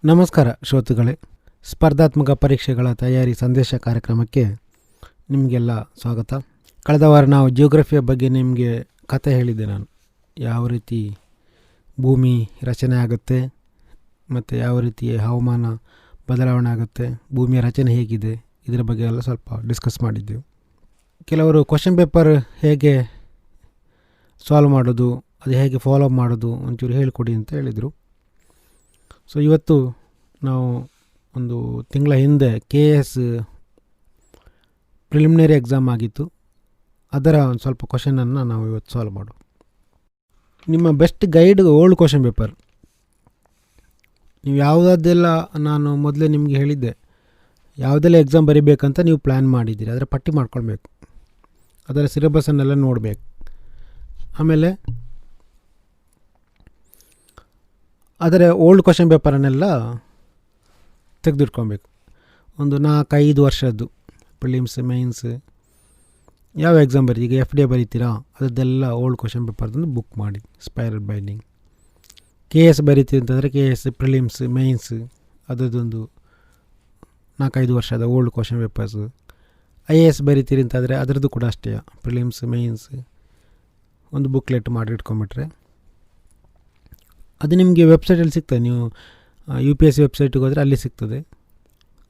ನಮಸ್ಕಾರ ಶ್ರೋತೃಗಳೇ, ಸ್ಪರ್ಧಾತ್ಮಕ ಪರೀಕ್ಷೆಗಳ ತಯಾರಿ ಸಂದೇಶ ಕಾರ್ಯಕ್ರಮಕ್ಕೆ ನಿಮಗೆಲ್ಲ ಸ್ವಾಗತ. ಕಳೆದ ವಾರ ನಾವು ಜಿಯೋಗ್ರಫಿಯ ಬಗ್ಗೆ ನಿಮಗೆ ಕತೆ ಹೇಳಿದ್ದೆ. ನಾನು ಯಾವ ರೀತಿ ಭೂಮಿ ರಚನೆ ಆಗುತ್ತೆ ಮತ್ತು ಯಾವ ರೀತಿ ಹವಾಮಾನ ಬದಲಾವಣೆ ಆಗುತ್ತೆ, ಭೂಮಿಯ ರಚನೆ ಹೇಗಿದೆ, ಇದರ ಬಗ್ಗೆ ಎಲ್ಲ ಸ್ವಲ್ಪ ಡಿಸ್ಕಸ್ ಮಾಡಿದ್ದೆವು. ಕೆಲವರು ಕ್ವಶನ್ ಪೇಪರ್ ಹೇಗೆ ಸಾಲ್ವ್ ಮಾಡೋದು, ಅದು ಹೇಗೆ ಫಾಲೋ ಮಾಡೋದು ಒಂಚೂರು ಹೇಳಿಕೊಡಿ ಅಂತ ಹೇಳಿದರು. ಸೊ ಇವತ್ತು ನಾವು ಒಂದು ತಿಂಗಳ ಹಿಂದೆ KS ಪ್ರಿಲಿಮಿನರಿ ಎಕ್ಸಾಮ್ ಆಗಿತ್ತು. ಅದರ ಒಂದು ಸ್ವಲ್ಪ ಕ್ವಶನನ್ನು ನಾವು ಇವತ್ತು ಸಾಲ್ವ್ ಮಾಡೋದು. ನಿಮ್ಮ best guide old question paper. ನೀವು ಯಾವುದೆಲ್ಲ ನಾನು ಮೊದಲೇ ನಿಮಗೆ ಹೇಳಿದ್ದೆ, ಯಾವುದೆಲ್ಲ ಎಕ್ಸಾಮ್ ಬರೀಬೇಕಂತ ನೀವು ಪ್ಲ್ಯಾನ್ ಮಾಡಿದ್ದೀರಿ ಅದರ ಪಟ್ಟಿ ಮಾಡ್ಕೊಳ್ಬೇಕು, ಅದರ ಸಿಲೆಬಸನ್ನೆಲ್ಲ ನೋಡಬೇಕು. ಆಮೇಲೆ ಅದರ ಓಲ್ಡ್ ಕ್ವಶನ್ ಪೇಪರನ್ನೆಲ್ಲ ತೆಗೆದಿಟ್ಕೊಬೇಕು. ಒಂದು 4-5 ವರ್ಷದ್ದು ಪ್ರಿಲಿಮ್ಸ್, ಮೇನ್ಸ್, ಯಾವ ಎಕ್ಸಾಮ್ ಬರೀ, ಈಗ FDA ಬರೀತೀರಾ ಅದರದ್ದೆಲ್ಲ ಓಲ್ಡ್ ಕ್ವಶನ್ ಪೇಪರ್ದೊಂದು ಬುಕ್ ಮಾಡಿ, ಸ್ಪೈರಲ್ ಬೈಂಡಿಂಗ್. KS ಬರೀತೀರಿ ಅಂತಂದರೆ KS ಪ್ರಿಲಿಮ್ಸ್, ಮೇನ್ಸ್ ಅದರದ್ದೊಂದು 4-5 ವರ್ಷದ ಓಲ್ಡ್ ಕ್ವಶನ್ ಪೇಪರ್ಸು. IAS ಬರೀತೀರಿ ಅಂತಾದರೆ ಅದರದ್ದು ಕೂಡ ಅಷ್ಟೇ, ಪ್ರಿಲಿಮ್ಸ್, ಮೇನ್ಸ್ ಒಂದು ಬುಕ್ಲೆಟ್ ಮಾಡಿ ಇಟ್ಕೊಂಬಿಟ್ರೆ ಅದು ನಿಮಗೆ ವೆಬ್ಸೈಟಲ್ಲಿ ಸಿಗ್ತದೆ. ನೀವು UPSC ವೆಬ್ಸೈಟಿಗೆ ಹೋದರೆ ಅಲ್ಲಿ ಸಿಗ್ತದೆ,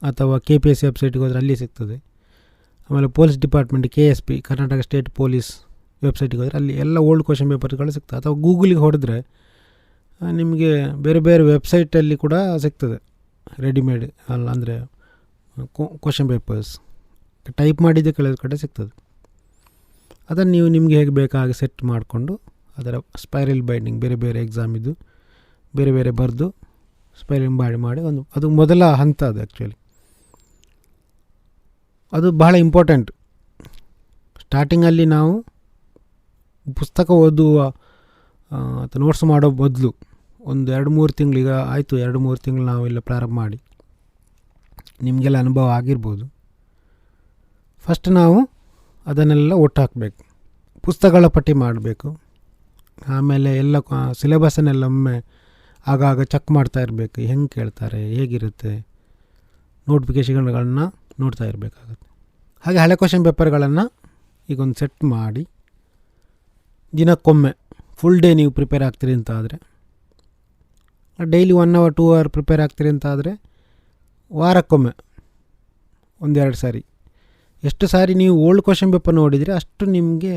ಅಥವಾ KPSC ವೆಬ್ಸೈಟಿಗೆ ಹೋದರೆ ಅಲ್ಲಿ ಸಿಗ್ತದೆ. ಆಮೇಲೆ police department KSP Karnataka state police ವೆಬ್ಸೈಟಿಗೆ ಹೋದರೆ ಅಲ್ಲಿ ಎಲ್ಲ ಓಲ್ಡ್ ಕ್ವಶನ್ ಪೇಪರ್ಗಳು ಸಿಗ್ತದೆ. ಅಥವಾ ಗೂಗಲಿಗೆ ಹೊಡೆದ್ರೆ ನಿಮಗೆ ಬೇರೆ ಬೇರೆ ವೆಬ್ಸೈಟಲ್ಲಿ ಕೂಡ ಸಿಗ್ತದೆ ರೆಡಿಮೇಡ್, ಅಲ್ಲ ಅಂದರೆ ಕ್ವಶನ್ ಪೇಪರ್ಸ್ ಟೈಪ್ ಮಾಡಿದ್ದೆ ಕೆಲವು ಕಡೆ ಸಿಗ್ತದೆ. ಅದನ್ನು ನೀವು ನಿಮಗೆ ಹೇಗೆ ಬೇಕಾಗಿ ಸೆಟ್ ಮಾಡಿಕೊಂಡು ಅದರ ಸ್ಪೈರಲ್ ಬೈಂಡಿಂಗ್ ಬೇರೆ ಬೇರೆ ಎಕ್ಸಾಮಿದ್ದು ಬೇರೆ ಬೇರೆ ಬರೆದು ಸ್ಪೈರಲ್ ಮಾಡಿ ಒಂದು ಅದು ಮೊದಲ ಹಂತ. ಅದು ಆ್ಯಕ್ಚುಲಿ ಅದು ಬಹಳ ಇಂಪಾರ್ಟೆಂಟ್. ಸ್ಟಾರ್ಟಿಂಗಲ್ಲಿ ನಾವು ಪುಸ್ತಕ ಓದುವ ಅಥವಾ ನೋಟ್ಸ್ ಮಾಡೋ ಬದಲು ಒಂದು 2-3 ತಿಂಗಳು, ಈಗ ಆಯಿತು 2-3 ತಿಂಗಳು ನಾವೆಲ್ಲ ಪ್ರಾರಂಭ ಮಾಡಿ, ನಿಮಗೆಲ್ಲ ಅನುಭವ ಆಗಿರ್ಬೋದು. ಫಸ್ಟ್ ನಾವು ಅದನ್ನೆಲ್ಲ ಒಟ್ಟು ಹಾಕಬೇಕು, ಪುಸ್ತಕಗಳ ಪಟ್ಟಿ ಮಾಡಬೇಕು. ಆಮೇಲೆ ಎಲ್ಲ ಸಿಲೆಬಸ್ಸನ್ನೆಲ್ಲ ಒಮ್ಮೆ ಆಗಾಗ ಚೆಕ್ ಮಾಡ್ತಾ ಇರಬೇಕು, ಹೆಂಗೆ ಕೇಳ್ತಾರೆ, ಹೇಗಿರುತ್ತೆ, ನೋಟಿಫಿಕೇಷನ್ಗಳನ್ನು ನೋಡ್ತಾ ಇರಬೇಕಾಗತ್ತೆ. ಹಾಗೆ ಹಳೆ ಕ್ವಶನ್ ಪೇಪರ್ಗಳನ್ನು ಈಗ ಒಂದು ಸೆಟ್ ಮಾಡಿ ದಿನಕ್ಕೊಮ್ಮೆ ಫುಲ್ ಡೇ ನೀವು ಪ್ರಿಪೇರ್ ಆಗ್ತೀರಿ ಅಂತ ಆದರೆ, ಡೈಲಿ 1 hour 2 hour ಪ್ರಿಪೇರ್ ಆಗ್ತೀರಿ ಅಂತ ಆದರೆ ವಾರಕ್ಕೊಮ್ಮೆ 1-2 ಸಾರಿ. ಎಷ್ಟು ಸಾರಿ ನೀವು ಓಲ್ಡ್ ಕ್ವಶನ್ ಪೇಪರ್ ನೋಡಿದರೆ ಅಷ್ಟು ನಿಮಗೆ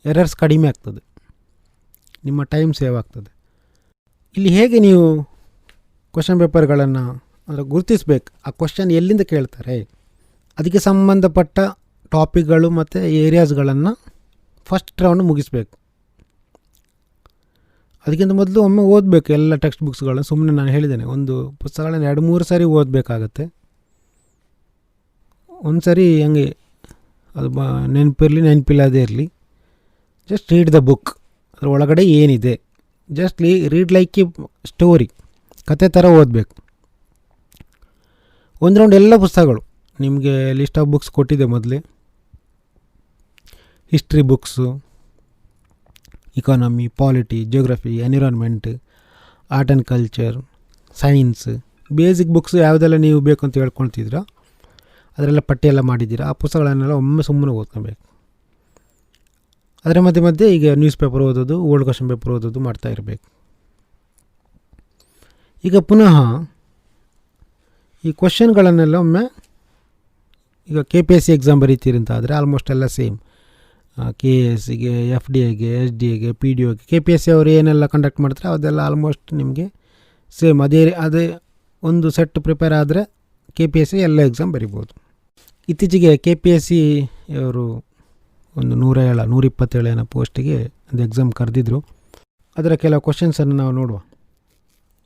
ಎರರ್ಸ್ ಕಡಿಮೆ ಆಗ್ತದೆ, ನಿಮ್ಮ ಟೈಮ್ ಸೇವ್ ಆಗ್ತದೆ. ಇಲ್ಲಿ ಹೇಗೆ ನೀವು ಕ್ವಶನ್ ಪೇಪರ್ಗಳನ್ನು ಅಂದರೆ ಗುರುತಿಸಬೇಕು, ಆ ಕ್ವಶನ್ ಎಲ್ಲಿಂದ ಕೇಳ್ತಾರೆ, ಅದಕ್ಕೆ ಸಂಬಂಧಪಟ್ಟ ಟಾಪಿಕ್ಗಳು ಮತ್ತು ಏರಿಯಾಸ್ಗಳನ್ನು ಫಸ್ಟ್ ರೌಂಡ್ ಮುಗಿಸ್ಬೇಕು. ಅದಕ್ಕಿಂತ ಮೊದಲು ಒಮ್ಮೆ ಓದಬೇಕು ಎಲ್ಲ ಟೆಕ್ಸ್ಟ್ ಬುಕ್ಸ್ಗಳನ್ನು. ಸುಮ್ಮನೆ ನಾನು ಹೇಳಿದ್ದೇನೆ, ಒಂದು ಪುಸ್ತಕಗಳನ್ನು 2-3 ಸಾರಿ ಓದಬೇಕಾಗತ್ತೆ. ಒಂದು ಸಾರಿ ಹಂಗೆ ಅದು ನೆನಪಿಲ್ಲದೇ ಇರಲಿ, ಜಸ್ಟ್ ರೀಡ್ ದ ಬುಕ್. ಅದರ ಒಳಗಡೆ ಏನಿದೆ just read like A story, ಕತೆ ಥರ ಓದಬೇಕು. ಒಂದು ರೌಂಡ್ ಎಲ್ಲ ಪುಸ್ತಕಗಳು ನಿಮಗೆ ಲಿಸ್ಟ್ ಆಫ್ ಬುಕ್ಸ್ ಕೊಟ್ಟಿದೆ ಮೊದಲೇ. History books, economy, polity, geography, environment, art and culture, science, basic books ಯಾವುದೆಲ್ಲ ನೀವು ಬೇಕು ಅಂತ ಹೇಳ್ಕೊಳ್ತಿದ್ದೀರಾ ಅದರೆಲ್ಲ ಪಟ್ಟಿಯೆಲ್ಲ ಮಾಡಿದ್ದೀರಾ. ಆ ಪುಸ್ತಕಗಳನ್ನೆಲ್ಲ ಒಮ್ಮೆ ಸುಮ್ಮನೆ ಓದ್ಕೊಬೇಕು. ಅದರ ಮಧ್ಯೆ ಮಧ್ಯೆ ಈಗ ನ್ಯೂಸ್ ಪೇಪರ್ ಓದೋದು, ಓಲ್ಡ್ ಕ್ವಶನ್ ಪೇಪರ್ ಓದೋದು ಮಾಡ್ತಾ ಇರಬೇಕು. ಈಗ ಪುನಃ ಈ ಕ್ವಶನ್ಗಳನ್ನೆಲ್ಲ ಒಮ್ಮೆ, ಈಗ KPSC ಎಕ್ಸಾಮ್ ಬರೀತೀರಿ ಅಂತ ಆದರೆ ಆಲ್ಮೋಸ್ಟ್ ಎಲ್ಲ ಸೇಮ್. KSಗೆ, FDAಗೆ, SDAಗೆ, PDOಗೆ, KPSC ಅವರು ಏನೆಲ್ಲ ಕಂಡಕ್ಟ್ ಮಾಡ್ತಾರೆ ಅದೆಲ್ಲ ಆಲ್ಮೋಸ್ಟ್ ನಿಮಗೆ ಸೇಮ್. ಅದೇ ಒಂದು ಸೆಟ್ ಪ್ರಿಪೇರ್ ಆದರೆ KPSC ಎಲ್ಲ ಎಕ್ಸಾಮ್ ಬರಿಬೋದು. ಇತ್ತೀಚೆಗೆ KPSC ಅವರು ಒಂದು 127 ಪೋಸ್ಟಿಗೆ ಒಂದು ಎಕ್ಸಾಮ್ ಕರೆದಿದ್ರು. ಅದರ ಕೆಲವು ಕ್ವಶನ್ಸನ್ನು ನಾವು ನೋಡುವ,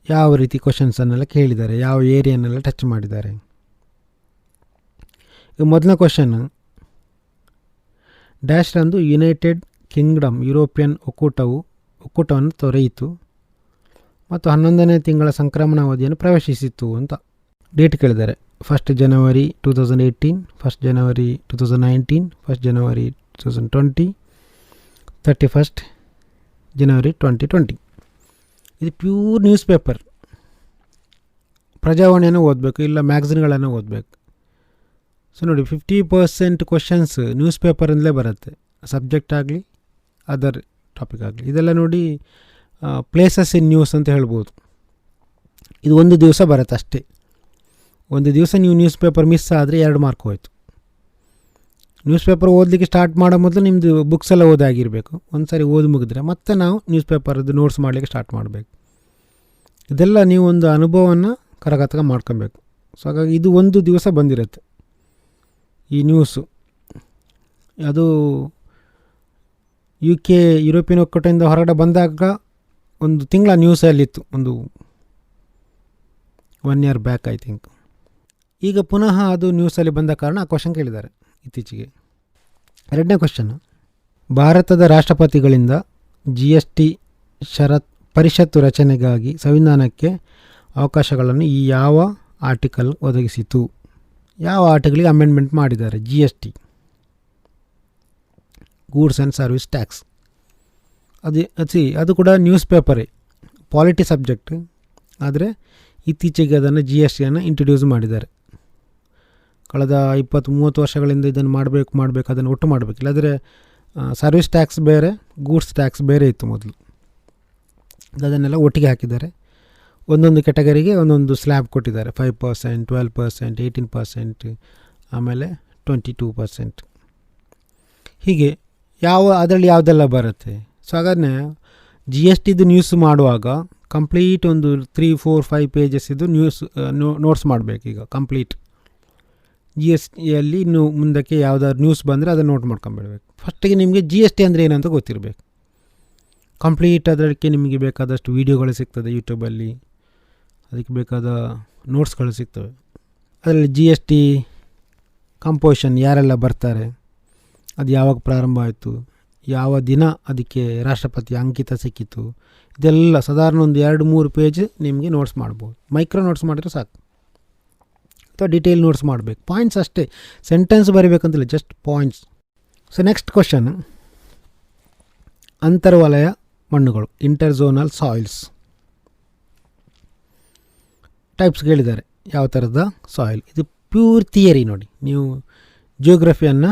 ಯಾವ ರೀತಿ ಕ್ವಶನ್ಸನ್ನೆಲ್ಲ ಕೇಳಿದ್ದಾರೆ, ಯಾವ ಏರಿಯಾನೆಲ್ಲ ಟಚ್ ಮಾಡಿದ್ದಾರೆ. ಈಗ ಮೊದಲನೇ ಕ್ವಶನ್, ಡ್ಯಾಶ್ ರಂದು ಯುನೈಟೆಡ್ ಕಿಂಗ್ಡಮ್ ಯುರೋಪಿಯನ್ ಒಕ್ಕೂಟವನ್ನು ತೊರೆಯಿತು ಮತ್ತು 11ನೇ ತಿಂಗಳ ಸಂಕ್ರಮಣಾವಧಿಯನ್ನು ಪ್ರವೇಶಿಸಿತು ಅಂತ ಡೇಟ್ ಕೇಳಿದ್ದಾರೆ. 1st January 2018, 1st January 2019, 1st January 2020, 31st January 2020. ಇದು ಪ್ಯೂರ್ ನ್ಯೂಸ್ ಪೇಪರ್. ಪ್ರಜಾವಾಣಿಯನ್ನು ಓದಬೇಕು, ಇಲ್ಲ ಮ್ಯಾಗ್ಝಿನ್ಗಳನ್ನು ಓದಬೇಕು. ಸೊ ನೋಡಿ 50% ಕ್ವಶನ್ಸ್ ನ್ಯೂಸ್ ಪೇಪರಿಂದಲೇ ಬರುತ್ತೆ, ಸಬ್ಜೆಕ್ಟ್ ಆಗಲಿ ಅದರ್ ಟಾಪಿಕ್ ಆಗಲಿ. ಇದೆಲ್ಲ ನೋಡಿ ಪ್ಲೇಸಸ್ ಇನ್ ನ್ಯೂಸ್ ಅಂತ ಹೇಳ್ಬೋದು. ಇದು ಒಂದು ದಿವಸ ಬರುತ್ತೆ ಅಷ್ಟೇ. ಒಂದು ದಿವಸ ನೀವು ನ್ಯೂಸ್ ಪೇಪರ್ ಮಿಸ್ ಆದರೆ 2 ಮಾರ್ಕ್ ಹೋಯಿತು. ನ್ಯೂಸ್ ಪೇಪರ್ ಓದಲಿಕ್ಕೆ ಸ್ಟಾರ್ಟ್ ಮಾಡೋ ಮೊದಲು ನಿಮ್ಮದು ಬುಕ್ಸ್ ಎಲ್ಲ ಓದಾಗಿರಬೇಕು. ಒಂದು ಸಾರಿ ಓದಿ ಮುಗಿದ್ರೆ ಮತ್ತೆ ನಾವು ನ್ಯೂಸ್ ಪೇಪರ್ದು ನೋಟ್ಸ್ ಮಾಡಲಿಕ್ಕೆ ಸ್ಟಾರ್ಟ್ ಮಾಡಬೇಕು. ಇದೆಲ್ಲ ನೀವು ಒಂದು ಅನುಭವವನ್ನು ಕರಗತಕ ಮಾಡ್ಕೊಬೇಕು. ಸೊ ಹಾಗಾಗಿ ಇದು ಒಂದು ದಿವಸ ಬಂದಿರುತ್ತೆ ಈ ನ್ಯೂಸು. ಅದು UK ಯುರೋಪಿಯನ್ ಒಕ್ಕೂಟದಿಂದ ಹೊರಗಡೆ ಬಂದಾಗ ಒಂದು ತಿಂಗಳ ನ್ಯೂಸಲ್ಲಿತ್ತು, ಒಂದು 1 year ಬ್ಯಾಕ್ ಐ ಥಿಂಕ್. ಈಗ ಪುನಃ ಅದು ನ್ಯೂಸಲ್ಲಿ ಬಂದ ಕಾರಣ ಆ ಕ್ವಶನ್ ಕೇಳಿದ್ದಾರೆ ಇತ್ತೀಚೆಗೆ. 2ನೇ ಕ್ವಶನ್ನು, ಭಾರತದ ರಾಷ್ಟ್ರಪತಿಗಳಿಂದ GST ಪರಿಷತ್ತು ರಚನೆಗಾಗಿ ಸಂವಿಧಾನಕ್ಕೆ ಅವಕಾಶಗಳನ್ನು ಈ ಯಾವ ಆರ್ಟಿಕಲ್ ಒದಗಿಸಿತು? ಯಾವ ಆರ್ಟಿಕಲ್ಗೆ ಅಮೆಂಡ್ಮೆಂಟ್ ಮಾಡಿದ್ದಾರೆ? GST, goods and service tax. ಅದು ಕೂಡ ನ್ಯೂಸ್ ಪೇಪರೇ, ಪಾಲಿಟಿ ಸಬ್ಜೆಕ್ಟ್. ಆದರೆ ಇತ್ತೀಚೆಗೆ ಅದನ್ನು GSTಯನ್ನು ಇಂಟ್ರೊಡ್ಯೂಸ್ ಮಾಡಿದ್ದಾರೆ. ಕಳೆದ 20-30 ವರ್ಷಗಳಿಂದ ಇದನ್ನು ಮಾಡಬೇಕು ಅದನ್ನು ಒಟ್ಟು ಮಾಡಬೇಕು. ಇಲ್ಲಾಂದರೆ ಸರ್ವಿಸ್ ಟ್ಯಾಕ್ಸ್ ಬೇರೆ, ಗೂಡ್ಸ್ ಟ್ಯಾಕ್ಸ್ ಬೇರೆ ಇತ್ತು ಮೊದಲು. ಅದನ್ನೆಲ್ಲ ಒಟ್ಟಿಗೆ ಹಾಕಿದ್ದಾರೆ. ಒಂದೊಂದು ಕ್ಯಾಟಗರಿಗೆ ಒಂದೊಂದು ಸ್ಲ್ಯಾಬ್ ಕೊಟ್ಟಿದ್ದಾರೆ. 5%, 12%, 18%, ಆಮೇಲೆ 22%. ಹೀಗೆ ಅದರಲ್ಲಿ ಯಾವುದೆಲ್ಲ ಬರುತ್ತೆ. ಸೊ ಹಾಗಾದರೆ GSTದು ನ್ಯೂಸ್ ಮಾಡುವಾಗ ಕಂಪ್ಲೀಟ್ ಒಂದು 3, 4, 5 ಪೇಜಸ್ ಇದು ನೋಟ್ಸ್ ಮಾಡಬೇಕು. ಈಗ ಕಂಪ್ಲೀಟ್ GSTಯಲ್ಲಿ ಇನ್ನು ಮುಂದಕ್ಕೆ ಯಾವುದಾದ್ರು ನ್ಯೂಸ್ ಬಂದರೆ ಅದನ್ನು ನೋಟ್ ಮಾಡ್ಕೊಂಬಿಡ್ಬೇಕು. ಫಸ್ಟಿಗೆ ನಿಮಗೆ GST ಅಂದರೆ ಏನಂತ ಗೊತ್ತಿರಬೇಕು. ಕಂಪ್ಲೀಟ್ ಅದಕ್ಕೆ ನಿಮಗೆ ಬೇಕಾದಷ್ಟು ವೀಡಿಯೋಗಳು ಸಿಗ್ತದೆ ಯೂಟ್ಯೂಬಲ್ಲಿ, ಅದಕ್ಕೆ ಬೇಕಾದ ನೋಟ್ಸ್ಗಳು ಸಿಗ್ತವೆ. ಅದರಲ್ಲಿ GST ಕಂಪೋಸಿಷನ್ ಯಾರೆಲ್ಲ ಬರ್ತಾರೆ, ಅದು ಯಾವಾಗ ಪ್ರಾರಂಭ ಆಯಿತು, ಯಾವ ದಿನ ಅದಕ್ಕೆ ರಾಷ್ಟ್ರಪತಿ ಅಂಕಿತ ಸಿಕ್ಕಿತು, ಇದೆಲ್ಲ ಸಾಧಾರಣ ಒಂದು 2-3 ಪೇಜ್ ನಿಮಗೆ ನೋಟ್ಸ್ ಮಾಡ್ಬೋದು. ಮೈಕ್ರೋ ನೋಟ್ಸ್ ಮಾಡಿದ್ರೆ ಸಾಕು, ಅಥವಾ ಡಿಟೇಲ್ ನೋಟ್ಸ್ ಮಾಡಬೇಕು. ಪಾಯಿಂಟ್ಸ್ ಅಷ್ಟೇ, ಸೆಂಟೆನ್ಸ್ ಬರೀಬೇಕಂತಿಲ್ಲ, just points. So next question, ಅಂತರ್ವಲಯ ಮಣ್ಣುಗಳು, ಇಂಟರ್ಝೋನಲ್ ಸಾಯಿಲ್ಸ್ ಟೈಪ್ಸ್ ಕೇಳಿದ್ದಾರೆ. ಯಾವ ಥರದ ಸಾಯಿಲ್? ಇದು ಪ್ಯೂರ್ ಥಿಯರಿ ನೋಡಿ. ನೀವು ಜಿಯೋಗ್ರಫಿಯನ್ನು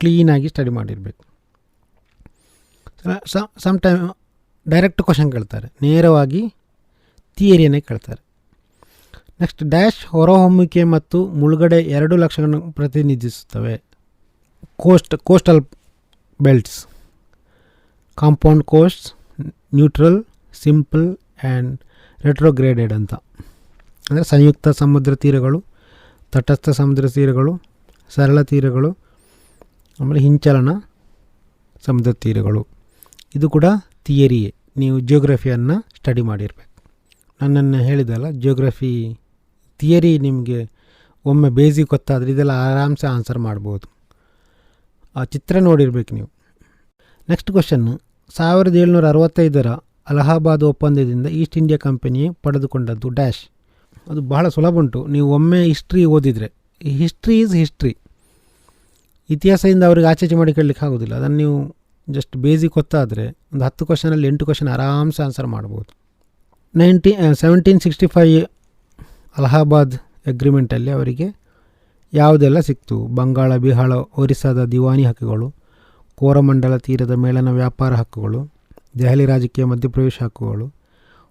ಕ್ಲೀನಾಗಿ ಸ್ಟಡಿ ಮಾಡಿರಬೇಕು. ಸಮ್ ಟೈಮ್ ಡೈರೆಕ್ಟ್ ಕ್ವಶನ್ ಕೇಳ್ತಾರೆ, ನೇರವಾಗಿ ಥಿಯರಿಯನ್ನೇ ಕೇಳ್ತಾರೆ. ನೆಕ್ಸ್ಟ್, ಡ್ಯಾಶ್ ಹೊರಹೊಮ್ಮುವಿಕೆ ಮತ್ತು ಮುಳುಗಡೆ 2 ಲಕ್ಷಣಗಳನ್ನು ಪ್ರತಿನಿಧಿಸುತ್ತವೆ. Coastal belts, compound coast, neutral, simple and retrograded ಅಂತ. ಅಂದರೆ ಸಂಯುಕ್ತ ಸಮುದ್ರ ತೀರಗಳು, ತಟಸ್ಥ ಸಮುದ್ರ ತೀರಗಳು, ಸರಳ ತೀರಗಳು, ಆಮೇಲೆ ಹಿಂಚಲನ ಸಮುದ್ರ ತೀರಗಳು. ಇದು ಕೂಡ ಥಿಯರಿಯೇ. ನೀವು ಜಿಯೋಗ್ರಫಿಯನ್ನು ಸ್ಟಡಿ ಮಾಡಿರಬೇಕು. ನನ್ನನ್ನು ಹೇಳಿದಲ್ಲ, ಜಿಯೋಗ್ರಫಿ ಥಿಯರಿ ನಿಮಗೆ ಒಮ್ಮೆ ಬೇಸಿಕ್ ಗೊತ್ತಾದರೆ ಇದೆಲ್ಲ ಆರಾಮ್ಸೆ ಆನ್ಸರ್ ಮಾಡ್ಬೋದು. ಆ ಚಿತ್ರ ನೋಡಿರ್ಬೇಕು ನೀವು. ನೆಕ್ಸ್ಟ್ ಕ್ವಶನ್ನು, 1765 ಅಲಹಾಬಾದ್ ಒಪ್ಪಂದದಿಂದ ಈಸ್ಟ್ ಇಂಡಿಯಾ ಕಂಪನಿ ಪಡೆದುಕೊಂಡದ್ದು ಡ್ಯಾಶ್. ಅದು ಬಹಳ ಸುಲಭ ಉಂಟು. ನೀವು ಒಮ್ಮೆ ಹಿಸ್ಟ್ರಿ ಓದಿದರೆ, ಹಿಸ್ಟ್ರಿ ಈಸ್ ಹಿಸ್ಟ್ರಿ, ಇತಿಹಾಸದಿಂದ ಅವ್ರಿಗೆ ಆಚೆ ಮಾಡಿ ಕೇಳಲಿಕ್ಕೆ ಆಗೋದಿಲ್ಲ. ಅದನ್ನು ನೀವು ಜಸ್ಟ್ ಬೇಸಿಕ್ ಗೊತ್ತಾದರೆ ಒಂದು 10 ಕ್ವಶನಲ್ಲಿ 8 ಕ್ವಶನ್ ಆರಾಮ್ಸೆ ಆನ್ಸರ್ ಮಾಡ್ಬೋದು. 1765 ಅಲಹಾಬಾದ್ ಅಗ್ರಿಮೆಂಟಲ್ಲಿ ಅವರಿಗೆ ಯಾವುದೆಲ್ಲ ಸಿಕ್ತು? ಬಂಗಾಳ, ಬಿಹಾರ, ಒರಿಸ್ಸಾದ ದಿವಾನಿ ಹಕ್ಕುಗಳು, ಕೋರಮಂಡಲ ತೀರದ ಮೇಲನ ವ್ಯಾಪಾರ ಹಕ್ಕುಗಳು, ದೆಹಲಿ ರಾಜಕೀಯ ಮಧ್ಯಪ್ರವೇಶ ಹಕ್ಕುಗಳು,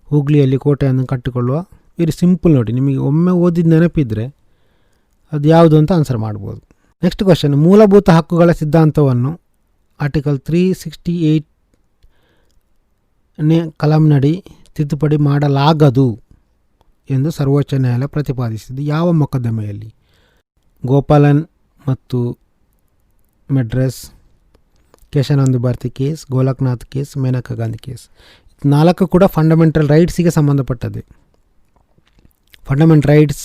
ಹೂಗ್ಲಿಯಲ್ಲಿ ಕೋಟೆಯನ್ನು ಕಟ್ಟಿಕೊಳ್ಳುವ. ವೆರಿ ಸಿಂಪಲ್ ನೋಡಿ, ನಿಮಗೆ ಒಮ್ಮೆ ಓದಿದ ನೆನಪಿದ್ದರೆ ಅದು ಯಾವುದು ಅಂತ ಆನ್ಸರ್ ಮಾಡ್ಬೋದು. ನೆಕ್ಸ್ಟ್ ಕ್ವಶನ್, ಮೂಲಭೂತ ಹಕ್ಕುಗಳ ಸಿದ್ಧಾಂತವನ್ನು ಆರ್ಟಿಕಲ್ 368ನೇ ಕಲಂನಡಿ ತಿದ್ದುಪಡಿ ಮಾಡಲಾಗದು ಎಂದು ಸರ್ವೋಚ್ಚ ನ್ಯಾಯಾಲಯ ಪ್ರತಿಪಾದಿಸಿದ್ದು ಯಾವ ಮೊಕದ್ದಮೆಯಲ್ಲಿ? ಗೋಪಾಲನ್ ಮತ್ತು Madras, Kesavananda Bharati case, Golaknath case, Maneka Gandhi case. 4 ಕೂಡ ಫಂಡಮೆಂಟಲ್ ರೈಟ್ಸಿಗೆ ಸಂಬಂಧಪಟ್ಟದ್ದು. ಫಂಡಮೆಂಟಲ್ ರೈಟ್ಸ್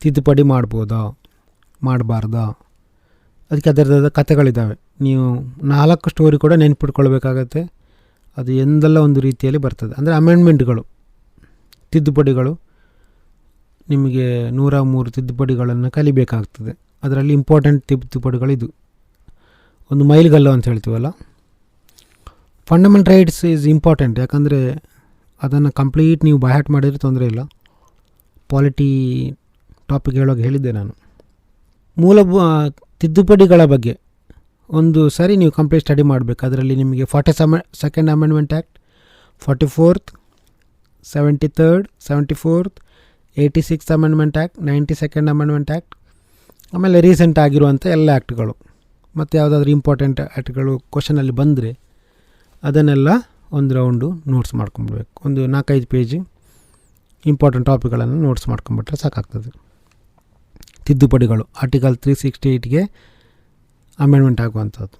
ತಿದ್ದುಪಡಿ ಮಾಡ್ಬೋದಾ, ಮಾಡಬಾರ್ದಾ, ಅದಕ್ಕೆ ಅದರದಾದ ಕಥೆಗಳಿದ್ದಾವೆ. ನೀವು 4 ಸ್ಟೋರಿ ಕೂಡ ನೆನ್ಪಿಟ್ಕೊಳ್ಬೇಕಾಗತ್ತೆ. ಅದು ಎಂದೆಲ್ಲ ಒಂದು ರೀತಿಯಲ್ಲಿ ಬರ್ತದೆ. ಅಂದರೆ ಅಮೆಂಡ್ಮೆಂಟ್ಗಳು, ತಿದ್ದುಪಡಿಗಳು, ನಿಮಗೆ 103 ತಿದ್ದುಪಡಿಗಳನ್ನು ಕಲಿಬೇಕಾಗ್ತದೆ. ಅದರಲ್ಲಿ ಇಂಪಾರ್ಟೆಂಟ್ ತಿದ್ದುಪಡಿಗಳಿದು, ಒಂದು ಮೈಲಿಗಲ್ಲು ಅಂತ ಹೇಳ್ತೀವಲ್ಲ. ಫಂಡಮೆಂಟಲ್ ರೈಟ್ಸ್ ಈಸ್ ಇಂಪಾರ್ಟೆಂಟ್, ಯಾಕಂದರೆ ಅದನ್ನು ಕಂಪ್ಲೀಟ್ ನೀವು ಬೈಹಾರ್ಟ್ ಮಾಡಿದರೆ ತೊಂದರೆ ಇಲ್ಲ. ಪಾಲಿಟಿ ಟಾಪಿಕ್ ಹೇಳುವಾಗ ಹೇಳಿದ್ದೆ ನಾನು. ತಿದ್ದುಪಡಿಗಳ ಬಗ್ಗೆ ಒಂದು ಸರಿ ನೀವು ಕಂಪ್ಲೀಟ್ ಸ್ಟಡಿ ಮಾಡಬೇಕು. ಅದರಲ್ಲಿ ನಿಮಗೆ 42nd amendment act, 44th, 73rd, 74th, 86th amendment act, 92nd amendment act, ಆಮೇಲೆ ರೀಸೆಂಟ್ ಆಗಿರುವಂಥ ಎಲ್ಲ ಆ್ಯಕ್ಟ್ಗಳು ಮತ್ತು ಯಾವುದಾದ್ರೂ ಇಂಪಾರ್ಟೆಂಟ್ ಆ್ಯಕ್ಟ್ಗಳು ಕ್ವಶನಲ್ಲಿ ಬಂದರೆ ಅದನ್ನೆಲ್ಲ ಒಂದು ರೌಂಡು ನೋಟ್ಸ್ ಮಾಡ್ಕೊಂಬಿಡ್ಬೇಕು. ಒಂದು 4-5 ಪೇಜ್ ಇಂಪಾರ್ಟೆಂಟ್ ಟಾಪಿಕ್ಗಳನ್ನು ನೋಟ್ಸ್ ಮಾಡ್ಕೊಂಬಿಟ್ರೆ ಸಾಕಾಗ್ತದೆ. ತಿದ್ದುಪಡಿಗಳು ಆರ್ಟಿಕಲ್ 368ಗೆ ಅಮೆಂಡ್ಮೆಂಟ್ ಆಗುವಂಥದ್ದು.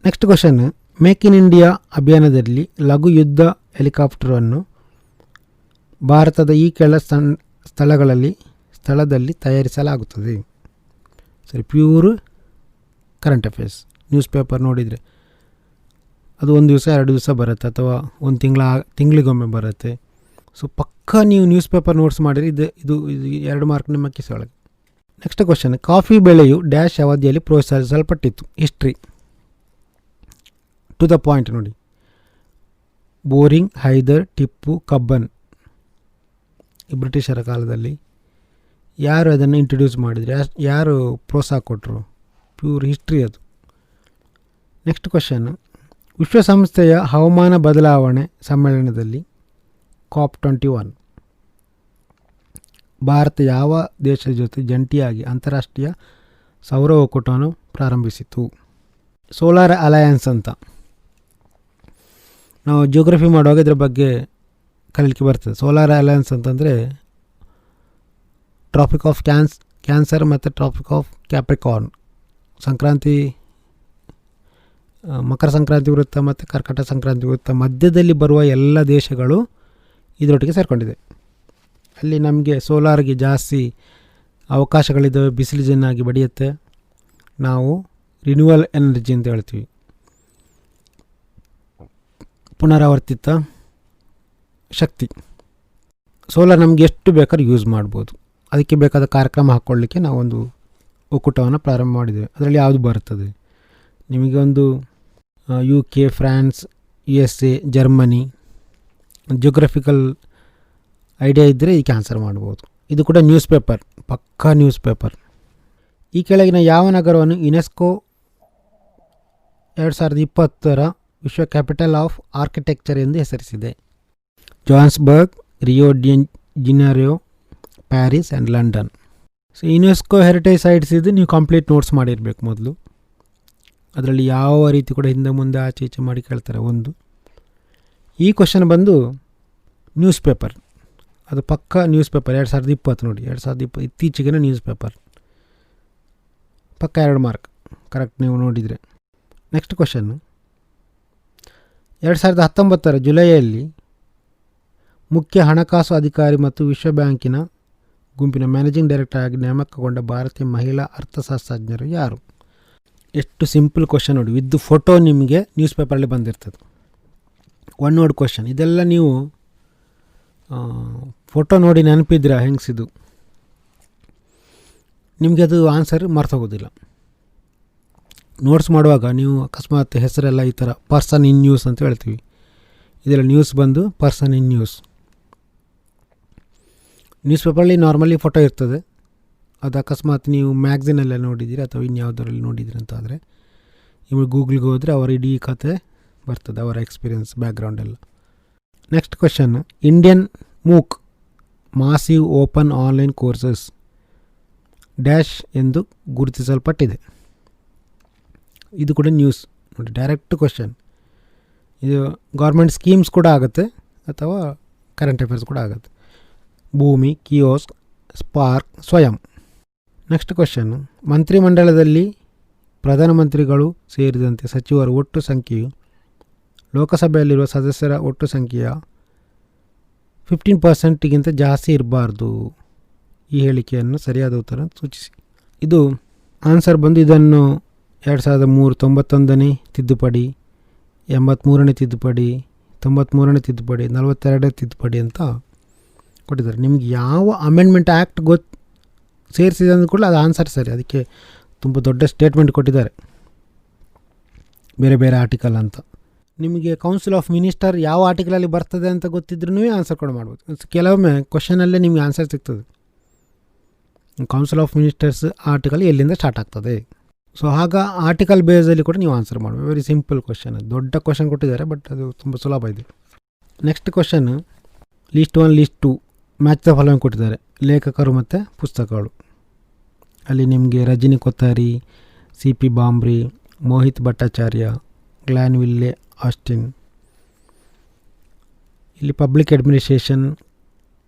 Next question, make in India ಅಭಿಯಾನದಲ್ಲಿ ಲಘು ಯುದ್ಧ ಹೆಲಿಕಾಪ್ಟರನ್ನು ಭಾರತದ ಈ ಕೆಳ ಸ್ಥಳದಲ್ಲಿ ತಯಾರಿಸಲಾಗುತ್ತದೆ. ಸರಿ, pure current affairs. News paper ನೋಡಿದರೆ ಅದು 1 ದಿವಸ 2 ದಿವಸ ಬರುತ್ತೆ, ಅಥವಾ ಒಂದು ತಿಂಗಳಿಗೊಮ್ಮೆ ಬರುತ್ತೆ. ಸೊ ಪಕ್ಕ ನೀವು ನ್ಯೂಸ್ ಪೇಪರ್ ನೋಟ್ಸ್ ಮಾಡಿರಿ, ಇದು 2 ಮಾರ್ಕ್ ನಿಮ್ಮ ಕಿಸೆ ಒಳಗೆ. ನೆಕ್ಸ್ಟ್ ಕ್ವಶನ್, ಕಾಫಿ ಬೆಳೆಯು ಡ್ಯಾಶ್ ಅವಧಿಯಲ್ಲಿ ಪ್ರೋತ್ಸಾಹಿಸಲ್ಪಟ್ಟಿತ್ತು. ಹಿಸ್ಟ್ರಿ ಟು ದ ಪಾಯಿಂಟ್ ನೋಡಿ. ಬೋರಿಂಗ್, ಹೈದರ್, ಟಿಪ್ಪು, ಕಬ್ಬನ್, ಈ ಬ್ರಿಟಿಷರ ಕಾಲದಲ್ಲಿ ಯಾರು ಅದನ್ನು ಇಂಟ್ರೊಡ್ಯೂಸ್ ಮಾಡಿದರೆ, ಯಾರು ಪ್ರೋತ್ಸಾಹ ಕೊಟ್ಟರು, ಪ್ಯೂರ್ ಹಿಸ್ಟ್ರಿ ಅದು. ನೆಕ್ಸ್ಟ್ ಕ್ವಶನ್, ವಿಶ್ವಸಂಸ್ಥೆಯ ಹವಾಮಾನ ಬದಲಾವಣೆ ಸಮ್ಮೇಳನದಲ್ಲಿ COP21 ಭಾರತ ಯಾವ ದೇಶದ ಜೊತೆ ಜಂಟಿಯಾಗಿ ಅಂತಾರಾಷ್ಟ್ರೀಯ ಸೌರ ಒಕ್ಕೂಟವನ್ನು ಪ್ರಾರಂಭಿಸಿತು? ಸೋಲಾರ್ ಅಲಯನ್ಸ್ ಅಂತ ನಾವು ಜಿಯೋಗ್ರಫಿ ಮಾಡುವಾಗ ಇದರ ಬಗ್ಗೆ ಕಲಿಲಿಕ್ಕೆ ಬರ್ತದೆ. ಸೋಲಾರ್ ಅಲಯನ್ಸ್ ಅಂತಂದರೆ ಟ್ರಾಪಿಕ್ ಆಫ್ ಕ್ಯಾನ್ಸರ್ ಮತ್ತು ಟ್ರಾಪಿಕ್ ಆಫ್ ಕ್ಯಾಪ್ರಿಕಾರ್ನ್, ಮಕರ ಸಂಕ್ರಾಂತಿ ವೃತ್ತ ಮತ್ತು ಕರ್ಕಟ ಸಂಕ್ರಾಂತಿ ವೃತ್ತ ಮಧ್ಯದಲ್ಲಿ ಬರುವ ಎಲ್ಲ ದೇಶಗಳು ಇದರೊಟ್ಟಿಗೆ ಸೇರಿಕೊಂಡಿದೆ. ಅಲ್ಲಿ ನಮಗೆ ಸೋಲಾರ್ಗೆ ಜಾಸ್ತಿ ಅವಕಾಶಗಳಿದ್ದಾವೆ, ಬಿಸಿಲು ಚೆನ್ನಾಗಿ ಬಡಿಯುತ್ತೆ, ನಾವು ರಿನ್ಯೂವಲ್ ಎನರ್ಜಿ ಅಂತ ಹೇಳ್ತೀವಿ, ಪುನರಾವರ್ತಿತ ಶಕ್ತಿ. ಸೋಲಾರ್ ನಮಗೆ ಎಷ್ಟು ಬೇಕಾದ್ರೂ ಯೂಸ್ ಮಾಡ್ಬೋದು. ಅದಕ್ಕೆ ಬೇಕಾದ ಕಾರ್ಯಕ್ರಮ ಹಾಕ್ಕೊಳ್ಳಿಕ್ಕೆ ನಾವೊಂದು ಒಕ್ಕೂಟವನ್ನು ಪ್ರಾರಂಭ ಮಾಡಿದ್ದೇವೆ. ಅದರಲ್ಲಿ ಯಾವುದು ಬರ್ತದೆ ನಿಮಗೆ? ಒಂದು UK, France, USA, Germany. Geographical idea ಇದ್ದರೆ ಇದಕ್ಕೆ ಆನ್ಸರ್ ಮಾಡ್ಬೋದು. ಇದು ಕೂಡ ನ್ಯೂಸ್ ಪೇಪರ್, ಪಕ್ಕಾ ನ್ಯೂಸ್ ಪೇಪರ್. ಈ ಕೆಳಗಿನ ಯಾವ ನಗರವನ್ನು ಯುನೆಸ್ಕೋ 2020 ವಿಶ್ವ ಕ್ಯಾಪಿಟಲ್ ಆಫ್ ಆರ್ಕಿಟೆಕ್ಚರ್ ಎಂದು ಹೆಸರಿಸಿದೆ? Johannesburg, Rio de Janeiro, Paris and London. So UNESCO heritage sites ಇದು ನೀವು ಕಂಪ್ಲೀಟ್ ನೋಟ್ಸ್ ಮಾಡಿರಬೇಕು ಮೊದಲು. ಅದರಲ್ಲಿ ಯಾವ ರೀತಿ ಕೂಡ ಹಿಂದೆ ಮುಂದೆ ಆಚೆ ಈಚೆ ಮಾಡಿ ಕೇಳ್ತಾರೆ. ಒಂದು ಈ ಕ್ವಶನ್ ಬಂದು ನ್ಯೂಸ್ ಪೇಪರ್, ಅದು ಪಕ್ಕ ನ್ಯೂಸ್ ಪೇಪರ್. 2020 ನೋಡಿ, 2020 ಇತ್ತೀಚೆಗಿನ ನ್ಯೂಸ್ ಪೇಪರ್, ಪಕ್ಕ 2 ಮಾರ್ಕ್ ಕರೆಕ್ಟ್ ನೀವು ನೋಡಿದರೆ. ನೆಕ್ಸ್ಟ್ ಕ್ವಶನ್ನು, 2019 ಜುಲೈಯಲ್ಲಿ ಮುಖ್ಯ ಹಣಕಾಸು ಅಧಿಕಾರಿ ಮತ್ತು ವಿಶ್ವ ಬ್ಯಾಂಕಿನ ಗುಂಪಿನ ಮ್ಯಾನೇಜಿಂಗ್ ಡೈರೆಕ್ಟರ್ ಆಗಿ ನೇಮಕಗೊಂಡ ಭಾರತೀಯ ಮಹಿಳಾ ಅರ್ಥಶಾಸ್ತ್ರಜ್ಞರು ಯಾರು? ಎಷ್ಟು ಸಿಂಪಲ್ ಕ್ವಶನ್ ನೋಡಿ, ವಿತ್ ಫೋಟೋ ನಿಮಗೆ ನ್ಯೂಸ್ ಪೇಪರಲ್ಲಿ ಬಂದಿರ್ತದೆ. 1 ವರ್ಡ್ ಕ್ವಶನ್. ಇದೆಲ್ಲ ನೀವು ಫೋಟೋ ನೋಡಿ ನೆನಪಿದ್ರೆ ಹೆಂಗ್ಸಿದು ನಿಮಗೆ ಅದು ಆನ್ಸರ್ ಮರ್ತೋಗೋದಿಲ್ಲ. ನೋಟ್ಸ್ ಮಾಡುವಾಗ ನೀವು ಅಕಸ್ಮಾತ್ ಹೆಸರೆಲ್ಲ ಈ ಥರ ಪರ್ಸನ್ ಇನ್ ನ್ಯೂಸ್ ಅಂತ ಹೇಳ್ತೀವಿ, ಇದೆಲ್ಲ ನ್ಯೂಸ್ ಬಂದು ಪರ್ಸನ್ ಇನ್ ನ್ಯೂಸ್. ನ್ಯೂಸ್ ಪೇಪರಲ್ಲಿ ನಾರ್ಮಲಿ ಫೋಟೋ ಇರ್ತದೆ. ಅದು ಅಕಸ್ಮಾತ್ ನೀವು ಮ್ಯಾಗ್ಝಿನಲ್ಲೇ ನೋಡಿದ್ದೀರಿ ಅಥವಾ ಇನ್ಯಾವುದರಲ್ಲಿ ನೋಡಿದ್ದೀರಿ ಅಂತ ಆದರೆ ನಿಮಗೆ ಗೂಗಲ್ಗೆ ಹೋದರೆ ಅವರ ಇಡೀ ಕತೆ ಬರ್ತದೆ, ಅವರ ಎಕ್ಸ್ಪೀರಿಯನ್ಸ್ ಬ್ಯಾಕ್ಗ್ರೌಂಡ್ ಎಲ್ಲ. Next question, Indian MOOC massive open online courses dash ಎಂದು ಗುರುತಿಸಲ್ಪಟ್ಟಿದೆ. ಇದು ಕೂಡ ನ್ಯೂಸ್ ನೋಡಿ, ಡೈರೆಕ್ಟ್ ಕ್ವಶನ್. ಇದು ಗೌರ್ಮೆಂಟ್ ಸ್ಕೀಮ್ಸ್ ಕೂಡ ಆಗುತ್ತೆ ಅಥವಾ ಕರೆಂಟ್ ಅಫೇರ್ಸ್ ಕೂಡ ಆಗುತ್ತೆ. ಭೂಮಿ, ಕಿಯೋಸ್ಕ್, ಸ್ಪಾರ್ಕ್, ಸ್ವಯಂ. ನೆಕ್ಸ್ಟ್ ಕ್ವಶನ್ನು, ಮಂತ್ರಿಮಂಡಲದಲ್ಲಿ ಪ್ರಧಾನಮಂತ್ರಿಗಳು ಸೇರಿದಂತೆ ಸಚಿವರ ಒಟ್ಟು ಸಂಖ್ಯೆಯು ಲೋಕಸಭೆಯಲ್ಲಿರುವ ಸದಸ್ಯರ ಒಟ್ಟು ಸಂಖ್ಯೆಯ 15% ಜಾಸ್ತಿ ಇರಬಾರ್ದು. ಈ ಹೇಳಿಕೆಯನ್ನು ಸರಿಯಾದ ಉತ್ತರ ಸೂಚಿಸಿ. ಇದು ಆನ್ಸರ್ ಬಂದು ಇದನ್ನು 2003 ತಿದ್ದುಪಡಿ, 83ನೇ ತಿದ್ದುಪಡಿ, 93ನೇ ತಿದ್ದುಪಡಿ, 42ನೇ ತಿದ್ದುಪಡಿ ಅಂತ ಕೊಟ್ಟಿದ್ದಾರೆ. ನಿಮ್ಗೆ ಯಾವ ಅಮೆಂಡ್ಮೆಂಟ್ ಆ್ಯಕ್ಟ್ ಸೇರಿಸಿದೆ ಅಂದ ಕೂಡ ಅದು ಆನ್ಸರ್ ಸರಿ. ಅದಕ್ಕೆ ತುಂಬ ದೊಡ್ಡ ಸ್ಟೇಟ್ಮೆಂಟ್ ಕೊಟ್ಟಿದ್ದಾರೆ, ಬೇರೆ ಬೇರೆ ಆರ್ಟಿಕಲ್ ಅಂತ. ನಿಮಗೆ ಕೌನ್ಸಿಲ್ ಆಫ್ ಮಿನಿಸ್ಟರ್ ಯಾವ ಆರ್ಟಿಕಲಲ್ಲಿ ಬರ್ತದೆ ಅಂತ ಗೊತ್ತಿದ್ರೂ ಆನ್ಸರ್ ಕೂಡ ಮಾಡ್ಬೋದು. ಕೆಲವೊಮ್ಮೆ ಕ್ವಶನಲ್ಲೇ ನಿಮಗೆ ಆನ್ಸರ್ ಸಿಗ್ತದೆ. ಕೌನ್ಸಿಲ್ ಆಫ್ ಮಿನಿಸ್ಟರ್ಸ್ ಆರ್ಟಿಕಲ್ ಎಲ್ಲಿಂದ ಸ್ಟಾರ್ಟ್ ಆಗ್ತದೆ. ಸೊ ಆಗ ಆರ್ಟಿಕಲ್ ಬೇಸಲ್ಲಿ ಕೂಡ ನೀವು ಆನ್ಸರ್ ಮಾಡಬೇಕು. ವೆರಿ ಸಿಂಪಲ್ ಕ್ವಶನ್, ದೊಡ್ಡ ಕ್ವಶನ್ ಕೊಟ್ಟಿದ್ದಾರೆ ಬಟ್ ಅದು ತುಂಬ ಸುಲಭ ಇದೆ. Next question list 1 list 2 match the following ಕೊಟ್ಟಿದ್ದಾರೆ, ಲೇಖಕರು ಮತ್ತು ಪುಸ್ತಕಗಳು. ಅಲ್ಲಿ ನಿಮಗೆ Rajni Kothari, CP Bambhri, Mohit Bhattacharya, Granville Austin. ಇಲ್ಲಿ public administration,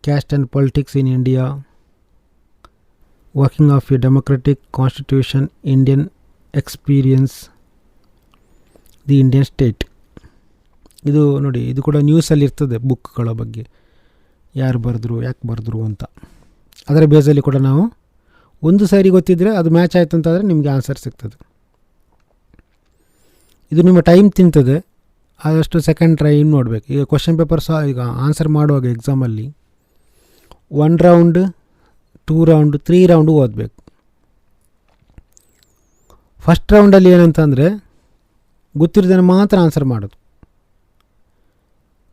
caste and politics in India, working of a democratic constitution, Indian experience, the Indian state. ಇದು ನೋಡಿ, ಇದು ಕೂಡ ನ್ಯೂಸಲ್ಲಿ ಇರ್ತದೆ ಬುಕ್ಗಳ ಬಗ್ಗೆ, ಯಾರು ಬರೆದ್ರು, ಯಾಕೆ ಬರೆದ್ರು ಅಂತ. ಅದರ ಬೇಸಲ್ಲಿ ಕೂಡ ನಾವು ಒಂದು ಸಾರಿ ಗೊತ್ತಿದ್ದರೆ ಅದು ಮ್ಯಾಚ್ ಆಯಿತು ಅಂತಾದರೆ ನಿಮಗೆ ಆನ್ಸರ್ ಸಿಗ್ತದೆ. ಇದು ನಿಮ್ಮ ಟೈಮ್ ತಿಂತದೆ, ಆದಷ್ಟು ಸೆಕೆಂಡ್ ಟ್ರೈ ನೋಡಬೇಕು. ಈಗ ಕ್ವಶನ್ ಪೇಪರ್ ಸಹ ಈಗ ಆನ್ಸರ್ ಮಾಡುವಾಗ ಎಕ್ಸಾಮಲ್ಲಿ 1 ರೌಂಡ್, 2 ರೌಂಡ್, 3 ರೌಂಡು ಓದಬೇಕು. ಫಸ್ಟ್ ರೌಂಡಲ್ಲಿ ಏನಂತಂದರೆ ಗೊತ್ತಿರೋದನ್ನು ಮಾತ್ರ ಆನ್ಸರ್ ಮಾಡೋದು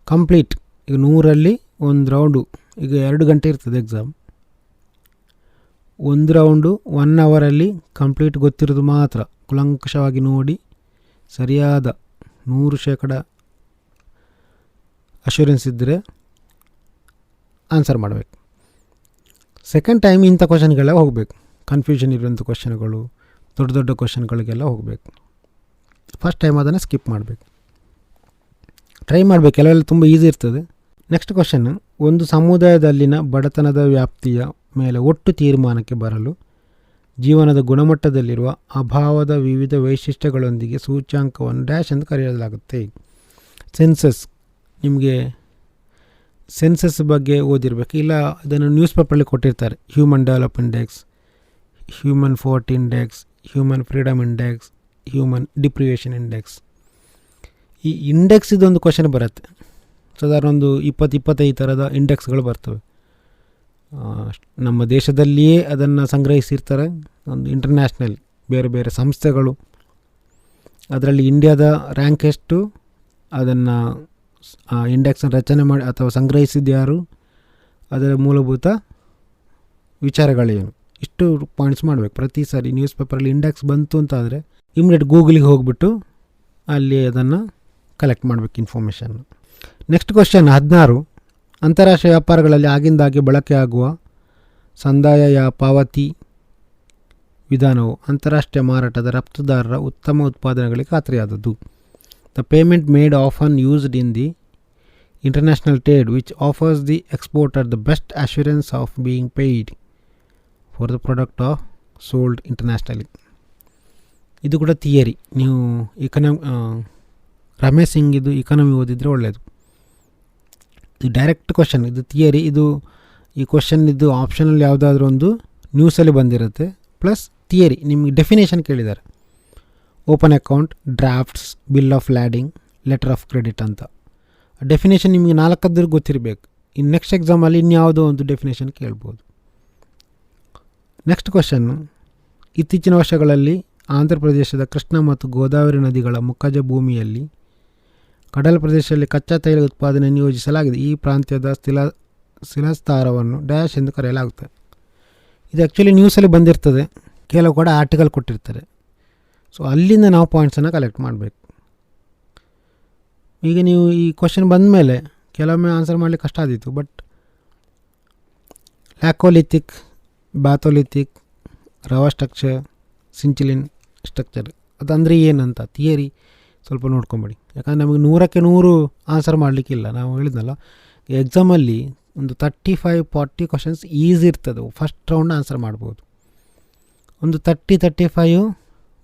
ಕಂಪ್ಲೀಟ್. ಈಗ 100ರಲ್ಲಿ 1 ರೌಂಡು, ಈಗ 2 ಗಂಟೆ ಇರ್ತದೆ ಎಕ್ಸಾಮ್, 1 ರೌಂಡು 1 ಅವರಲ್ಲಿ ಕಂಪ್ಲೀಟ್ ಗೊತ್ತಿರೋದು ಮಾತ್ರ ಕುಲಂಕಷವಾಗಿ ನೋಡಿ ಸರಿಯಾದ 100% ಅಶ್ಯೂರೆನ್ಸ್ ಇದ್ದರೆ ಆನ್ಸರ್ ಮಾಡಬೇಕು. ಸೆಕೆಂಡ್ ಟೈಮ್ ಇಂಥ ಕ್ವಶನ್ಗೆಲ್ಲ ಹೋಗಬೇಕು, ಕನ್ಫ್ಯೂಷನ್ ಇರುವಂಥ ಕ್ವಶನ್ಗಳು, ದೊಡ್ಡ ದೊಡ್ಡ ಕ್ವಶನ್ಗಳಿಗೆಲ್ಲ ಹೋಗಬೇಕು. ಫಸ್ಟ್ ಟೈಮ್ ಅದನ್ನು ಸ್ಕಿಪ್ ಮಾಡಬೇಕು, ಟ್ರೈ ಮಾಡಬೇಕು. ಕೆಲವೆಲ್ಲ ತುಂಬ ಈಸಿ ಇರ್ತದೆ. ನೆಕ್ಸ್ಟ್ ಕ್ವಶನ್, ಒಂದು ಸಮುದಾಯದಲ್ಲಿನ ಬಡತನದ ವ್ಯಾಪ್ತಿಯ ಮೇಲೆ ಒಟ್ಟು ತೀರ್ಮಾನಕ್ಕೆ ಬರಲು ಜೀವನದ ಗುಣಮಟ್ಟದಲ್ಲಿರುವ ಅಭಾವದ ವಿವಿಧ ವೈಶಿಷ್ಟ್ಯಗಳೊಂದಿಗೆ ಸೂಚ್ಯಾಂಕವನ್ನು ಡ್ಯಾಶ್ ಎಂದು ಕರೆಯಲಾಗುತ್ತೆ. ಸೆನ್ಸಸ್, ನಿಮಗೆ ಸೆನ್ಸಸ್ ಬಗ್ಗೆ ಓದಿರಬೇಕು, ಇಲ್ಲ ಇದನ್ನು ನ್ಯೂಸ್ ಪೇಪರಲ್ಲಿ ಕೊಟ್ಟಿರ್ತಾರೆ. Human develop index, human fort index, human freedom index, human deprivation index. ಈ ಇಂಡೆಕ್ಸ್ ಇದೊಂದು ಕ್ವಶನ್ ಬರುತ್ತೆ. ಸಾಧಾರಣ ಒಂದು 20-25 ಥರದ ಇಂಡೆಕ್ಸ್ಗಳು ಬರ್ತವೆ. ನಮ್ಮ ದೇಶದಲ್ಲಿಯೇ ಅದನ್ನು ಸಂಗ್ರಹಿಸಿರ್ತಾರೆ, ಒಂದು ಇಂಟರ್ನ್ಯಾಷನಲ್ ಬೇರೆ ಬೇರೆ ಸಂಸ್ಥೆಗಳು. ಅದರಲ್ಲಿ ಇಂಡಿಯಾದ ರ್ಯಾಂಕ್ ಎಷ್ಟು, ಅದನ್ನು ಇಂಡೆಕ್ಸನ್ನು ರಚನೆ ಮಾಡಿ ಅಥವಾ ಸಂಗ್ರಹಿಸಿದ್ದು ಯಾರು, ಅದರ ಮೂಲಭೂತ ವಿಚಾರಗಳೇನು, ಇಷ್ಟು ಪಾಯಿಂಟ್ಸ್ ಮಾಡಬೇಕು. ಪ್ರತಿ ಸಾರಿ ನ್ಯೂಸ್ ಪೇಪರಲ್ಲಿ ಇಂಡೆಕ್ಸ್ ಬಂತು ಅಂತಾದರೆ ಇಮಿಡಿಯೇಟ್ ಗೂಗಲಿಗೆ ಹೋಗಿಬಿಟ್ಟು ಅಲ್ಲಿ ಅದನ್ನು ಕಲೆಕ್ಟ್ ಮಾಡಬೇಕು ಇನ್ಫಾರ್ಮೇಷನ್ನು. ನೆಕ್ಸ್ಟ್ ಕ್ವಶನ್ 16, ಅಂತಾರಾಷ್ಟ್ರೀಯ ವ್ಯಾಪಾರಗಳಲ್ಲಿ ಆಗಿಂದಾಗೆ ಬಳಕೆಯಾಗುವ ಸಂದಾಯ ಪಾವತಿ ವಿಧಾನವು ಅಂತಾರಾಷ್ಟ್ರೀಯ ಮಾರಾಟದ ರಫ್ತುದಾರರ ಉತ್ತಮ ಉತ್ಪಾದನೆಗಳಿಗೆ ಖಾತ್ರಿಯಾದದ್ದು. The payment made often used in the international trade which offers the exporter the best assurance of being paid for the product of sold internationally. ಇದು ಕೂಡ ಥಿಯರಿ. ನೀವು ರಮೇಶ್ ಸಿಂಗ್ ಇದು ಇಕಾನಮಿ ಓದಿದರೆ ಒಳ್ಳೆಯದು. ಇದು ಡೈರೆಕ್ಟ್ ಕ್ವಶನ್, ಇದು ಥಿಯರಿ. ಇದು ಈ ಕ್ವಶನ್ ಇದು ಆಪ್ಷನಲ್ಲಿ ಯಾವುದಾದ್ರೂ ಒಂದು ನ್ಯೂಸಲ್ಲಿ ಬಂದಿರುತ್ತೆ, ಪ್ಲಸ್ ಥಿಯರಿ. ನಿಮಗೆ ಡೆಫಿನೇಷನ್ ಕೇಳಿದ್ದಾರೆ, open account, drafts, bill of landing, letter of credit ಅಂತ. ಡೆಫಿನೇಷನ್ ನಿಮಗೆ 4 ಗೊತ್ತಿರಬೇಕು. ಇನ್ನು ನೆಕ್ಸ್ಟ್ ಎಕ್ಸಾಮಲ್ಲಿ ಇನ್ಯಾವುದೋ ಒಂದು ಡೆಫಿನೇಷನ್ ಕೇಳ್ಬೋದು. ನೆಕ್ಸ್ಟ್ ಕ್ವಶನ್ನು, ಇತ್ತೀಚಿನ ವರ್ಷಗಳಲ್ಲಿ ಆಂಧ್ರ ಪ್ರದೇಶದ ಕೃಷ್ಣ ಮತ್ತು ಗೋದಾವರಿ ನದಿಗಳ ಮುಖಜ ಭೂಮಿಯಲ್ಲಿ ಕಡಲ ಪ್ರದೇಶದಲ್ಲಿ ಕಚ್ಚಾ ತೈಲ ಉತ್ಪಾದನೆಯನ್ನು ಯೋಜಿಸಲಾಗಿದೆ. ಈ ಪ್ರಾಂತ್ಯದ ಶಿಲಾಸ್ತಾರವನ್ನು ಡ್ಯಾಶ್ ಎಂದು ಕರೆಯಲಾಗುತ್ತದೆ. ಇದು ಆ್ಯಕ್ಚುಲಿ ನ್ಯೂಸಲ್ಲಿ ಬಂದಿರ್ತದೆ, ಕೆಲವು ಕೂಡ ಆರ್ಟಿಕಲ್ ಕೊಟ್ಟಿರ್ತಾರೆ. ಸೊ ಅಲ್ಲಿಂದ ನಾವು ಪಾಯಿಂಟ್ಸನ್ನು ಕಲೆಕ್ಟ್ ಮಾಡಬೇಕು. ಈಗ ನೀವು ಈ ಕ್ವಶನ್ ಬಂದ ಮೇಲೆ ಕೆಲವೊಮ್ಮೆ ಆನ್ಸರ್ ಮಾಡಲಿಕ್ಕೆ ಕಷ್ಟ ಆದಿತ್ತು, ಬಟ್ ಲ್ಯಾಕೋಲಿಥಿಕ್, ಬ್ಯಾಥೋಲಿಥಿಕ್, ರವಾ ಸ್ಟ್ರಕ್ಚರ್, ಸಿಂಚಿಲಿನ್ ಸ್ಟ್ರಕ್ಚರ್ ಅದಂದರೆ ಏನಂತ ಥಿಯರಿ ಸ್ವಲ್ಪ ನೋಡ್ಕೊಂಬಿಡಿ. ಯಾಕಂದರೆ ನಮಗೆ 100ಕ್ಕೆ 100 ಆನ್ಸರ್ ಮಾಡಲಿಕ್ಕಿಲ್ಲ. ನಾವು ಹೇಳಿದ್ನಲ್ಲ, ಎಕ್ಸಾಮಲ್ಲಿ ಒಂದು 35-40 ಕ್ವಶನ್ಸ್ ಈಸಿ ಇರ್ತದೆ, ಫಸ್ಟ್ ರೌಂಡ್ ಆನ್ಸರ್ ಮಾಡ್ಬೋದು. ಒಂದು 30-35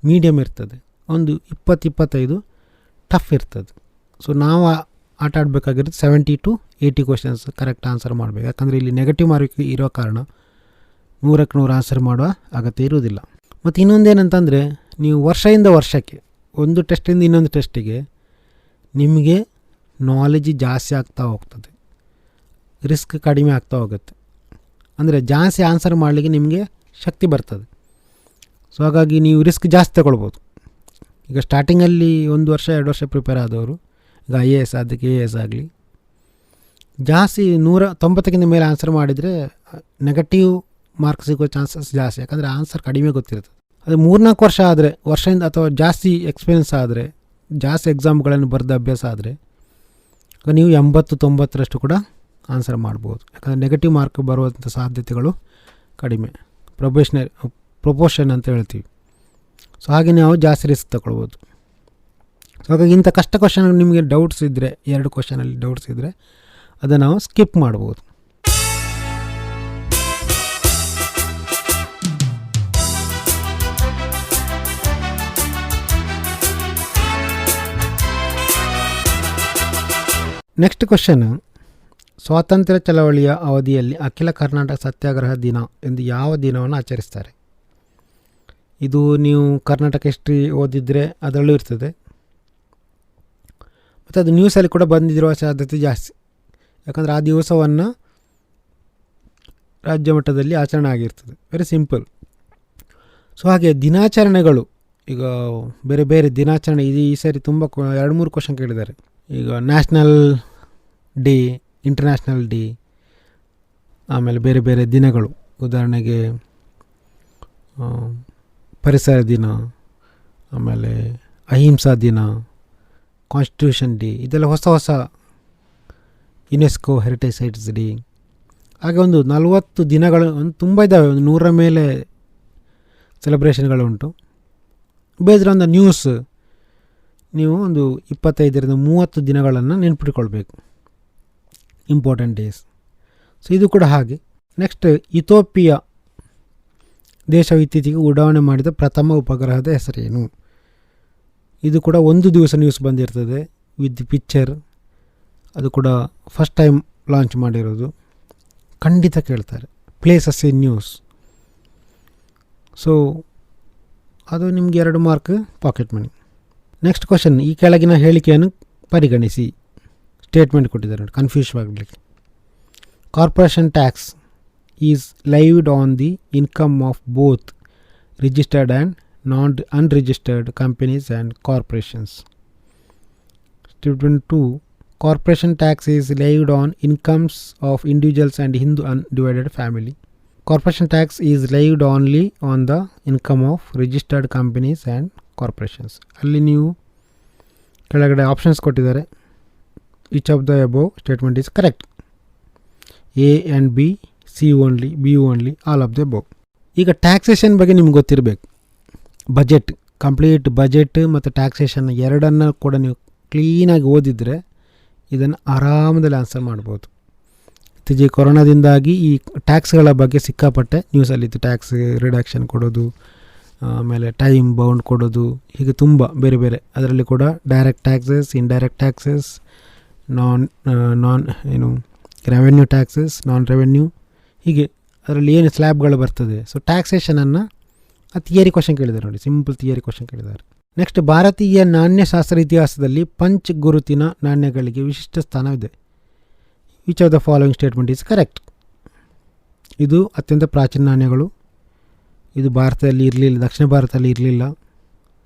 ಮೀಡಿಯಮ್ ಇರ್ತದೆ, ಒಂದು 20-25 ಟಫ್ ಇರ್ತದೆ. ಸೊ ನಾವು ಆಟ ಆಡಬೇಕಾಗಿರೋದು 70-80 ಕ್ವಶನ್ಸ್ ಕರೆಕ್ಟ್ ಆನ್ಸರ್ ಮಾಡಬೇಕು. ಯಾಕಂದರೆ ಇಲ್ಲಿ ನೆಗೆಟಿವ್ ಮಾರ್ಕ್ ಇರೋ ಕಾರಣ 100ಕ್ಕೆ 100 ಆನ್ಸರ್ ಮಾಡುವ ಅಗತ್ಯ ಇರುವುದಿಲ್ಲ. ಮತ್ತು ಇನ್ನೊಂದೇನಂತಂದರೆ, ನೀವು ವರ್ಷದಿಂದ ವರ್ಷಕ್ಕೆ ಒಂದು ಟೆಸ್ಟಿಂದ ಇನ್ನೊಂದು ಟೆಸ್ಟಿಗೆ ನಿಮಗೆ ನಾಲೆಜ್ ಜಾಸ್ತಿ ಆಗ್ತಾ ಹೋಗ್ತದೆ, ರಿಸ್ಕ್ ಕಡಿಮೆ ಆಗ್ತಾ ಹೋಗುತ್ತೆ. ಅಂದರೆ ಜಾಸ್ತಿ ಆನ್ಸರ್ ಮಾಡಲಿಕ್ಕೆ ನಿಮಗೆ ಶಕ್ತಿ ಬರ್ತದೆ. ಸೊ ಹಾಗಾಗಿ ನೀವು ರಿಸ್ಕ್ ಜಾಸ್ತಿ ತಗೊಳ್ಬೋದು. ಈಗ ಸ್ಟಾರ್ಟಿಂಗಲ್ಲಿ 1 ವರ್ಷ 2 ವರ್ಷ ಪ್ರಿಪೇರ್ ಆದವರು ಈಗ IAS ಅದಕ್ಕೆ AS ಆಗಲಿ ಜಾಸ್ತಿ 190ಕ್ಕಿಂತ ಮೇಲೆ ಆನ್ಸರ್ ಮಾಡಿದರೆ ನೆಗೆಟಿವ್ ಮಾರ್ಕ್ ಸಿಗೋ ಚಾನ್ಸಸ್ ಜಾಸ್ತಿ, ಯಾಕಂದರೆ ಆನ್ಸರ್ ಕಡಿಮೆ ಗೊತ್ತಿರ್ತದೆ. ಅದು 3-4 ವರ್ಷ ಆದರೆ, ವರ್ಷದಿಂದ ಅಥವಾ ಜಾಸ್ತಿ ಎಕ್ಸ್ಪೀರಿಯೆನ್ಸ್ ಆದರೆ, ಜಾಸ್ತಿ ಎಕ್ಸಾಮ್ಗಳನ್ನು ಬರೆದ ಅಭ್ಯಾಸ ಆದರೆ ನೀವು 80-90ರಷ್ಟು ಕೂಡ ಆನ್ಸರ್ ಮಾಡ್ಬೋದು. ಯಾಕಂದರೆ ನೆಗೆಟಿವ್ ಮಾರ್ಕ್ ಬರುವಂಥ ಸಾಧ್ಯತೆಗಳು ಕಡಿಮೆ, ಪ್ರೊಪೋರ್ಷನ್ ಅಂತ ಹೇಳ್ತೀವಿ. ಸೊ ಹಾಗೆ ನಾವು ಜಾಸ್ತಿ ರಿಸ್ಕ್ ತಗೊಳ್ಬೋದು. ಸೊ ಹಾಗಾಗಿ ಇಂಥ ಕಷ್ಟ ಕ್ವಶನ್ ನಿಮಗೆ ಡೌಟ್ಸ್ ಇದ್ದರೆ, 2 ಕ್ವಶನಲ್ಲಿ ಡೌಟ್ಸ್ ಇದ್ದರೆ ಅದನ್ನು ನಾವು ಸ್ಕಿಪ್ ಮಾಡ್ಬೋದು. ನೆಕ್ಸ್ಟ್ ಕ್ವಶನ್, ಸ್ವಾತಂತ್ರ್ಯ ಚಳವಳಿಯ ಅವಧಿಯಲ್ಲಿ ಅಖಿಲ ಕರ್ನಾಟಕ ಸತ್ಯಾಗ್ರಹ ದಿನ ಎಂದು ಯಾವ ದಿನವನ್ನು ಆಚರಿಸ್ತಾರೆ? ಇದು ನೀವು ಕರ್ನಾಟಕ ಹಿಸ್ಟ್ರಿ ಓದಿದರೆ ಅದರಲ್ಲೂ ಇರ್ತದೆ, ಮತ್ತು ಅದು ನ್ಯೂಸಲ್ಲಿ ಕೂಡ ಬಂದಿರುವ ಸಾಧ್ಯತೆ ಜಾಸ್ತಿ. ಯಾಕಂದರೆ ಆ ದಿವಸವನ್ನು ರಾಜ್ಯ ಮಟ್ಟದಲ್ಲಿ ಆಚರಣೆ ಆಗಿರ್ತದೆ. Very simple. ಸೊ ಹಾಗೆ ದಿನಾಚರಣೆಗಳು, ಈಗ ಬೇರೆ ಬೇರೆ ದಿನಾಚರಣೆ ಈ ಸರಿ ತುಂಬ 2-3 ಕ್ವಶನ್ ಕೇಳಿದ್ದಾರೆ. ಈಗ ನ್ಯಾಷನಲ್ ಡೇ, ಇಂಟರ್ನ್ಯಾಷನಲ್ ಡೇ, ಆಮೇಲೆ ಬೇರೆ ಬೇರೆ ದಿನಗಳು, ಉದಾಹರಣೆಗೆ ಪರಿಸರ ದಿನ, ಆಮೇಲೆ ಅಹಿಂಸಾ ದಿನ, ಕಾನ್ಸ್ಟಿಟ್ಯೂಷನ್ ಡೇ, ಇದೆಲ್ಲ ಹೊಸ ಹೊಸ ಯುನೆಸ್ಕೋ ಹೆರಿಟೇಜ್ ಸೈಟ್ಸ್ ಡೇ. ಹಾಗೆ ಒಂದು 40 ದಿನಗಳು ತುಂಬ ಇದ್ದಾವೆ, ಒಂದು 100ರ ಮೇಲೆ ಸೆಲೆಬ್ರೇಷನ್ಗಳು ಉಂಟು. ಬೇಸ್ಡ್ ಆನ್ ದ ನ್ಯೂಸ್ ನೀವು ಒಂದು 25-30 ದಿನಗಳನ್ನು ನೆನ್ಪಿಟ್ಕೊಳ್ಬೇಕು, ಇಂಪಾರ್ಟೆಂಟ್ ಡೇಸ್. ಸೊ ಇದು ಕೂಡ ಹಾಗೆ. ನೆಕ್ಸ್ಟ್, ಇಥಿಯೋಪಿಯಾ ದೇಶವು ಇತ್ತೀಚೆಗೆ ಉಡಾವಣೆ ಮಾಡಿದ ಪ್ರಥಮ ಉಪಗ್ರಹದ ಹೆಸರೇನು? ಇದು ಕೂಡ ಒಂದು ದಿವಸ ನ್ಯೂಸ್ ಬಂದಿರ್ತದೆ ವಿತ್ ಪಿಕ್ಚರ್. ಅದು ಕೂಡ ಫಸ್ಟ್ ಟೈಮ್ ಲಾಂಚ್ ಮಾಡಿರೋದು. ಖಂಡಿತ ಕೇಳ್ತಾರೆ, ಪ್ಲೇಸಸ್ ಇನ್ ನ್ಯೂಸ್. ಸೊ ಅದು ನಿಮಗೆ 2 mark pocket money. Next question, ಈ ಕೆಳಗಿನ ಹೇಳಿಕೆಯನ್ನು ಪರಿಗಣಿಸಿ. ಸ್ಟೇಟ್ಮೆಂಟ್ ಕೊಟ್ಟಿದ್ದಾರೆ ನೋಡಿ, ಕನ್ಫ್ಯೂಸ್ ಆಗಲಿಕ್ಕೆ. Corporation tax is lived on the income of both registered and non unregistered companies and corporations. Statement 2, corporation tax is lived on incomes of individuals and Hindu undivided family. Corporation tax is lived only on the income of registered companies and corporations. ಅಲ್ಲಿ ನೀವು ಕೆಳಗಡೆ options ಕೊಟ್ಟಿದ್ದಾರೆ. Each of the above statement is correct. A and B, C only, B only, all of the above. ಈಗ taxation ಬಗ್ಗೆ ನಿಮ್ಗೆ ಗೊತ್ತಿರಬೇಕು. Budget, complete budget ಮತ್ತು taxation ಎರಡನ್ನು ಕೂಡ ನೀವು ಕ್ಲೀನಾಗಿ ಓದಿದರೆ ಇದನ್ನು ಆರಾಮದಲ್ಲಿ ಆನ್ಸರ್ ಮಾಡ್ಬೋದು. ಇತ್ತೀಚೆಗೆ ಕೊರೋನಾದಿಂದಾಗಿ ಈ ಟ್ಯಾಕ್ಸ್ಗಳ ಬಗ್ಗೆ ಸಿಕ್ಕಾಪಟ್ಟೆ ನ್ಯೂಸಲ್ಲಿತ್ತು. ಟ್ಯಾಕ್ಸ್ ರಿಡಕ್ಷನ್ ಕೊಡೋದು, ಆಮೇಲೆ ಟೈಮ್ ಬೌಂಡ್ ಕೊಡೋದು, ಹೀಗೆ ತುಂಬ ಬೇರೆ ಬೇರೆ. ಅದರಲ್ಲಿ ಕೂಡ ಡೈರೆಕ್ಟ್ ಟ್ಯಾಕ್ಸಸ್, ಇಂಡೈರೆಕ್ಟ್ ಟ್ಯಾಕ್ಸಸ್, ನಾನ್ ರೆವೆನ್ಯೂ ಟ್ಯಾಕ್ಸಸ್, ನಾನ್ ರೆವೆನ್ಯೂ, ಹೀಗೆ ಅದರಲ್ಲಿ ಏನು ಸ್ಲ್ಯಾಬ್ಗಳು ಬರ್ತದೆ. ಸೊ ಟ್ಯಾಕ್ಸೇಷನನ್ನು ಆ ಥಿಯರಿ ಕ್ವಶನ್ ಕೇಳಿದ್ದಾರೆ ನೋಡಿ, ಸಿಂಪಲ್ ಥಿಯರಿ ಕ್ವಶನ್ ಕೇಳಿದ್ದಾರೆ. ನೆಕ್ಸ್ಟ್, ಭಾರತೀಯ ನಾಣ್ಯಶಾಸ್ತ್ರ ಇತಿಹಾಸದಲ್ಲಿ ಪಂಚ್ ಗುರುತಿನ ನಾಣ್ಯಗಳಿಗೆ ವಿಶಿಷ್ಟ ಸ್ಥಾನವಿದೆ. Which of the following statement is correct? ಇದು ಅತ್ಯಂತ ಪ್ರಾಚೀನ ನಾಣ್ಯಗಳು. ಇದು ಭಾರತದಲ್ಲಿ ಇರಲಿಲ್ಲ, ದಕ್ಷಿಣ ಭಾರತದಲ್ಲಿ ಇರಲಿಲ್ಲ.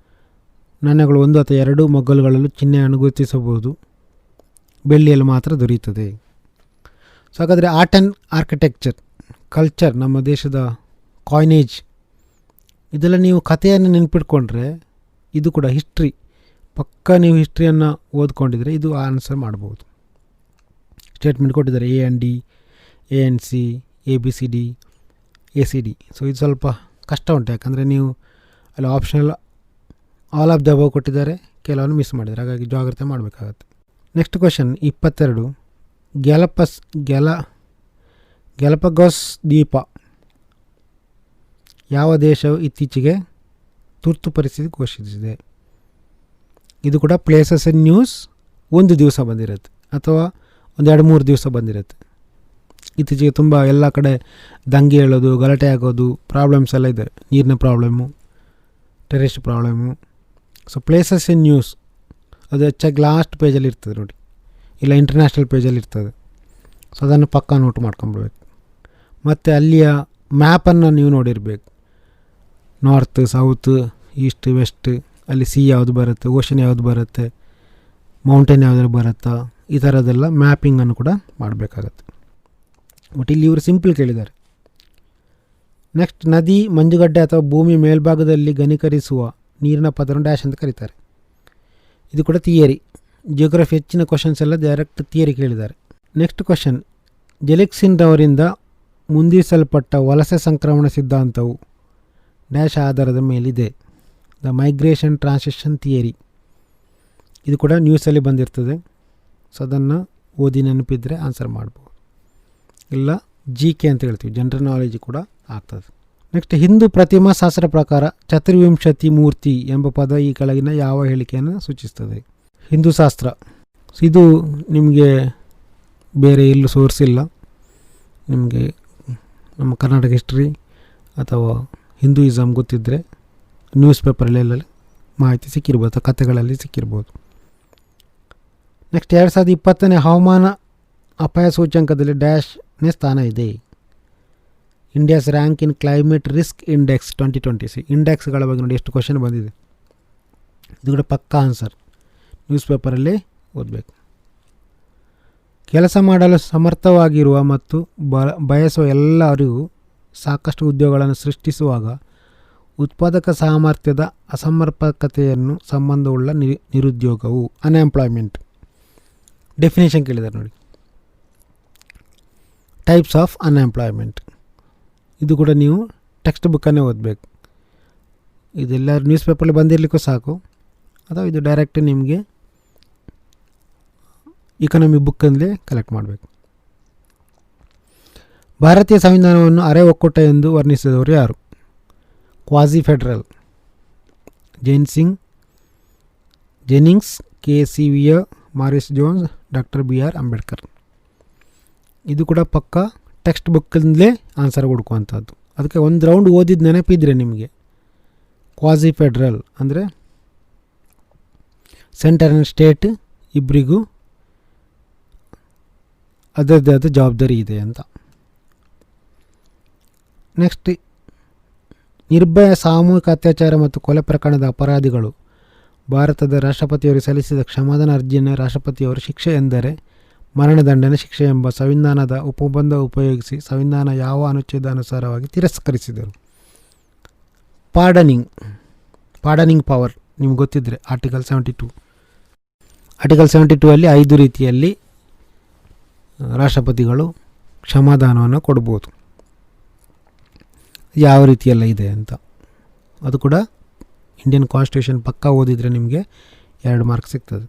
ನಾಣ್ಯಗಳು 1 ಅಥವಾ 2 ಮಗ್ಗಲುಗಳಲ್ಲೂ ಚಿಹ್ನೆಯನ್ನು ಗುರುತಿಸಬಹುದು, ಬೆಳ್ಳಿಯಲ್ಲಿ ಮಾತ್ರ ದೊರೆಯುತ್ತದೆ. ಸೊ ಹಾಗಾದರೆ ಆರ್ಟ್ ಆ್ಯಂಡ್ ಆರ್ಕಿಟೆಕ್ಚರ್, ಕಲ್ಚರ್, ನಮ್ಮ ದೇಶದ ಕಾಯಿನೇಜ್, ಇದೆಲ್ಲ ನೀವು ಕಥೆಯನ್ನು ನೆನ್ಪಿಟ್ಕೊಂಡ್ರೆ ಇದು ಕೂಡ ಹಿಸ್ಟ್ರಿ, ಪಕ್ಕ ನೀವು ಹಿಸ್ಟ್ರಿಯನ್ನು ಓದ್ಕೊಂಡಿದ್ರೆ ಇದು ಆನ್ಸರ್ ಮಾಡ್ಬೋದು. ಸ್ಟೇಟ್ಮೆಂಟ್ ಕೊಟ್ಟಿದ್ದಾರೆ A and D, A and C, A B C D, A C D. So ಇದು ಸ್ವಲ್ಪ ಕಷ್ಟ ಉಂಟು, ಯಾಕಂದರೆ ನೀವು ಅಲ್ಲಿ optional all of the above ಕೊಟ್ಟಿದ್ದಾರೆ, ಕೆಲವನ್ನು ಮಿಸ್ ಮಾಡಿದ್ದಾರೆ, ಹಾಗಾಗಿ ಜಾಗ್ರತೆ ಮಾಡಬೇಕಾಗತ್ತೆ. ನೆಕ್ಸ್ಟ್ ಕ್ವಶನ್ 22, ಗ್ಯಾಲಪಗೋಸ್ ದ್ವೀಪ ಯಾವ ದೇಶವು ಇತ್ತೀಚೆಗೆ ತುರ್ತು ಪರಿಸ್ಥಿತಿ ಘೋಷಿಸಿದೆ? ಇದು ಕೂಡ ಪ್ಲೇಸಸ್ ಇನ್ ನ್ಯೂಸ್, 1 ದಿವಸ ಬಂದಿರುತ್ತೆ ಅಥವಾ 2-3 ದಿವಸ ಬಂದಿರುತ್ತೆ. ಇತ್ತೀಚೆಗೆ ತುಂಬ ಎಲ್ಲ ಕಡೆ ದಂಗೆ ಹೇಳೋದು, ಗಲಾಟೆ ಆಗೋದು, ಪ್ರಾಬ್ಲಮ್ಸ್ ಎಲ್ಲ ಇದೆ. ನೀರಿನ problem, terrorist problem. So places in news ಅದು ಹೆಚ್ಚಾಗಿ ಲಾಸ್ಟ್ ಪೇಜಲ್ಲಿ ಇರ್ತದೆ ನೋಡಿ, ಇಲ್ಲ ಇಂಟರ್ನ್ಯಾಷನಲ್ ಪೇಜಲ್ಲಿ ಇರ್ತದೆ. ಸೊ ಅದನ್ನು ಪಕ್ಕ ನೋಟ್ ಮಾಡ್ಕೊಂಬಿಡ್ಬೇಕು. ಮತ್ತು ಅಲ್ಲಿಯ ಮ್ಯಾಪನ್ನು ನೀವು ನೋಡಿರಬೇಕು. ನಾರ್ತ್, ಸೌತ್, ಈಸ್ಟ್, ವೆಸ್ಟ್, ಅಲ್ಲಿ ಸಿ ಯಾವುದು ಬರುತ್ತೆ, ಓಷನ್ ಯಾವುದು ಬರುತ್ತೆ, ಮೌಂಟೇನ್ ಯಾವ್ದಾದ್ರು ಬರುತ್ತಾ, ಈ ಥರದ್ದೆಲ್ಲ ಮ್ಯಾಪಿಂಗನ್ನು ಕೂಡ ಮಾಡಬೇಕಾಗತ್ತೆ. ಬಟ್ ಇಲ್ಲಿ ಇವರು ಸಿಂಪಲ್ ಕೇಳಿದ್ದಾರೆ. ನೆಕ್ಸ್ಟ್ ನದಿ, ಮಂಜುಗಡ್ಡೆ ಅಥವಾ ಭೂಮಿ ಮೇಲ್ಭಾಗದಲ್ಲಿ ಘನೀಕರಿಸುವ ನೀರಿನ ಪದರನ್ನು ಡ್ಯಾಶ್ ಅಂತ ಕರೀತಾರೆ. ಇದು ಕೂಡ ಥಿಯರಿ. ಜಿಯೋಗ್ರಫಿ ಹೆಚ್ಚಿನ ಕ್ವಶನ್ಸ್ ಎಲ್ಲ ಡೈರೆಕ್ಟ್ ಥಿಯರಿ ಕೇಳಿದ್ದಾರೆ. ನೆಕ್ಸ್ಟ್ ಕ್ವಶನ್, ಜೆಲಿಕ್ಸಿನ್ರವರಿಂದ ಮುಂದಿರಿಸಲ್ಪಟ್ಟ ವಲಸೆ ಸಂಕ್ರಮಣ ಸಿದ್ಧಾಂತವು ಡ್ಯಾಶ್ ಆಧಾರದ ಮೇಲಿದೆ. The migration transition theory. ಇದು ಕೂಡ ನ್ಯೂಸಲ್ಲಿ ಬಂದಿರ್ತದೆ. ಸೊ ಅದನ್ನು ಓದಿ ನೆನಪಿದ್ರೆ ಆನ್ಸರ್ ಮಾಡ್ಬೋದು. ಇಲ್ಲ GK ಅಂತ ಹೇಳ್ತೀವಿ, ಜನರಲ್ ನಾಲೆಜ್ ಕೂಡ ಆಗ್ತದೆ. ನೆಕ್ಸ್ಟ್, ಹಿಂದೂ ಪ್ರತಿಮಾ ಶಾಸ್ತ್ರ ಪ್ರಕಾರ ಚತುರ್ವಿಂಶತಿ ಮೂರ್ತಿ ಎಂಬ ಪದ ಈ ಕೆಳಗಿನ ಯಾವ ಹೇಳಿಕೆಯನ್ನು ಸೂಚಿಸ್ತದೆ? ಹಿಂದೂ ಶಾಸ್ತ್ರ. ಇದು ನಿಮಗೆ ಬೇರೆ ಎಲ್ಲೂ ಸೋರ್ಸ್ ಇಲ್ಲ. ನಿಮಗೆ ನಮ್ಮ ಕರ್ನಾಟಕ ಹಿಸ್ಟ್ರಿ ಅಥವಾ ಹಿಂದೂಯಿಸಮ್ ಗೊತ್ತಿದ್ದರೆ ನ್ಯೂಸ್ ಪೇಪರಲ್ಲೆಲ್ಲ ಮಾಹಿತಿ ಸಿಕ್ಕಿರ್ಬೋದು, ಕಥೆಗಳಲ್ಲಿ ಸಿಕ್ಕಿರ್ಬೋದು. ನೆಕ್ಸ್ಟ್, 2020ನೇ ಹವಾಮಾನ ಅಪಾಯ ಸೂಚ್ಯಂಕದಲ್ಲಿ ಡ್ಯಾಶ್ನೇ ಸ್ಥಾನ ಇದೆ. India's rank in climate risk index 2020. ಇಂಡೆಕ್ಸ್ಗಳ ಬಗ್ಗೆ ನೋಡಿ ಎಷ್ಟು ಕ್ವಶನ್ ಬಂದಿದೆ. ಇದು ಕೂಡ ಪಕ್ಕಾ ಆನ್ಸರ್, ನ್ಯೂಸ್ ಪೇಪರಲ್ಲಿ ಓದಬೇಕು. ಕೆಲಸ ಮಾಡಲು ಸಮರ್ಥವಾಗಿರುವ ಮತ್ತು ಬಯಸುವ ಎಲ್ಲರಿಗೂ ಸಾಕಷ್ಟು ಉದ್ಯೋಗಗಳನ್ನು ಸೃಷ್ಟಿಸುವಾಗ ಉತ್ಪಾದಕ ಸಾಮರ್ಥ್ಯದ ಅಸಮರ್ಪಕತೆಯನ್ನು ಸಂಬಂಧವುಳ್ಳ ನಿರುದ್ಯೋಗವು ಅನ್ಎಂಪ್ಲಾಯ್ಮೆಂಟ್. ಡೆಫಿನೇಷನ್ ಕೇಳಿದ್ದಾರೆ ನೋಡಿ. Types of unemployment. ಇದು ಕೂಡ ನೀವು ಟೆಕ್ಸ್ಟ್ ಬುಕ್ಕನ್ನೇ ಓದಬೇಕು. ಇದೆಲ್ಲ ನ್ಯೂಸ್ ಪೇಪರಲ್ಲಿ ಬಂದಿರಲಿಕ್ಕೂ ಸಾಕು, ಅಥವಾ ಇದು ಡೈರೆಕ್ಟ್ ನಿಮಗೆ ಇಕನಾಮಿ ಬುಕ್ಕಲ್ಲೇ ಕಲೆಕ್ಟ್ ಮಾಡಬೇಕು. ಭಾರತೀಯ ಸಂವಿಧಾನವನ್ನು ಅರೆ ಒಕ್ಕೂಟ ಎಂದು ವರ್ಣಿಸಿದವರು ಯಾರು? Quasi federal. ಜೆನಿಂಗ್ಸ್, KCVಯ, Morris Jones, doctor BR Ambedkar. ಇದು ಕೂಡ ಪಕ್ಕ ಟೆಕ್ಸ್ಟ್ ಬುಕ್ಕಲ್ಲೇ ಆನ್ಸರ್ ಹುಡುಕುವಂಥದ್ದು. ಅದಕ್ಕೆ ಒಂದು ರೌಂಡ್ ಓದಿದ ನೆನಪಿದ್ರೆ ನಿಮಗೆ. ಕ್ವಾಸಿ ಫೆಡ್ರಲ್ ಅಂದರೆ ಸೆಂಟರ್ ಆ್ಯಂಡ್ ಸ್ಟೇಟ್ ಇಬ್ಬರಿಗೂ ಅದರದ್ದೇ ಆದ ಜವಾಬ್ದಾರಿ ಇದೆ ಅಂತ. ನೆಕ್ಸ್ಟ್, ನಿರ್ಭಯ ಸಾಮೂಹಿಕ ಅತ್ಯಾಚಾರ ಮತ್ತು ಕೊಲೆ ಪ್ರಕರಣದ ಅಪರಾಧಿಗಳು ಭಾರತದ ರಾಷ್ಟ್ರಪತಿಯವರು ಸಲ್ಲಿಸಿದ ಕ್ಷಮಾದಾನ ಅರ್ಜಿಯನ್ನು ರಾಷ್ಟ್ರಪತಿಯವರು ಶಿಕ್ಷೆ ಎಂದರೆ ಮರಣದಂಡನೆ ಶಿಕ್ಷೆ ಎಂಬ ಸಂವಿಧಾನದ ಉಪಬಂಧ ಉಪಯೋಗಿಸಿ ಸಂವಿಧಾನ ಯಾವ ಅನುಚ್ಛೇದ ಅನುಸಾರವಾಗಿ ತಿರಸ್ಕರಿಸಿದರು? ಪಾರ್ಡನಿಂಗ್ ಪವರ್ ನಿಮ್ಗೆ ಗೊತ್ತಿದ್ದರೆ ಆರ್ಟಿಕಲ್ 72. ಆರ್ಟಿಕಲ್ 72 ಅಲ್ಲಿ 5 ರೀತಿಯಲ್ಲಿ ರಾಷ್ಟ್ರಪತಿಗಳು ಕ್ಷಮಾದಾನವನ್ನು ಕೊಡ್ಬೋದು. ಯಾವ ರೀತಿಯೆಲ್ಲ ಇದೆ ಅಂತ ಅದು ಕೂಡ ಇಂಡಿಯನ್ ಕಾನ್ಸ್ಟಿಟ್ಯೂಷನ್ ಪಕ್ಕ ಓದಿದರೆ ನಿಮಗೆ 2 ಮಾರ್ಕ್ ಸಿಗ್ತದೆ.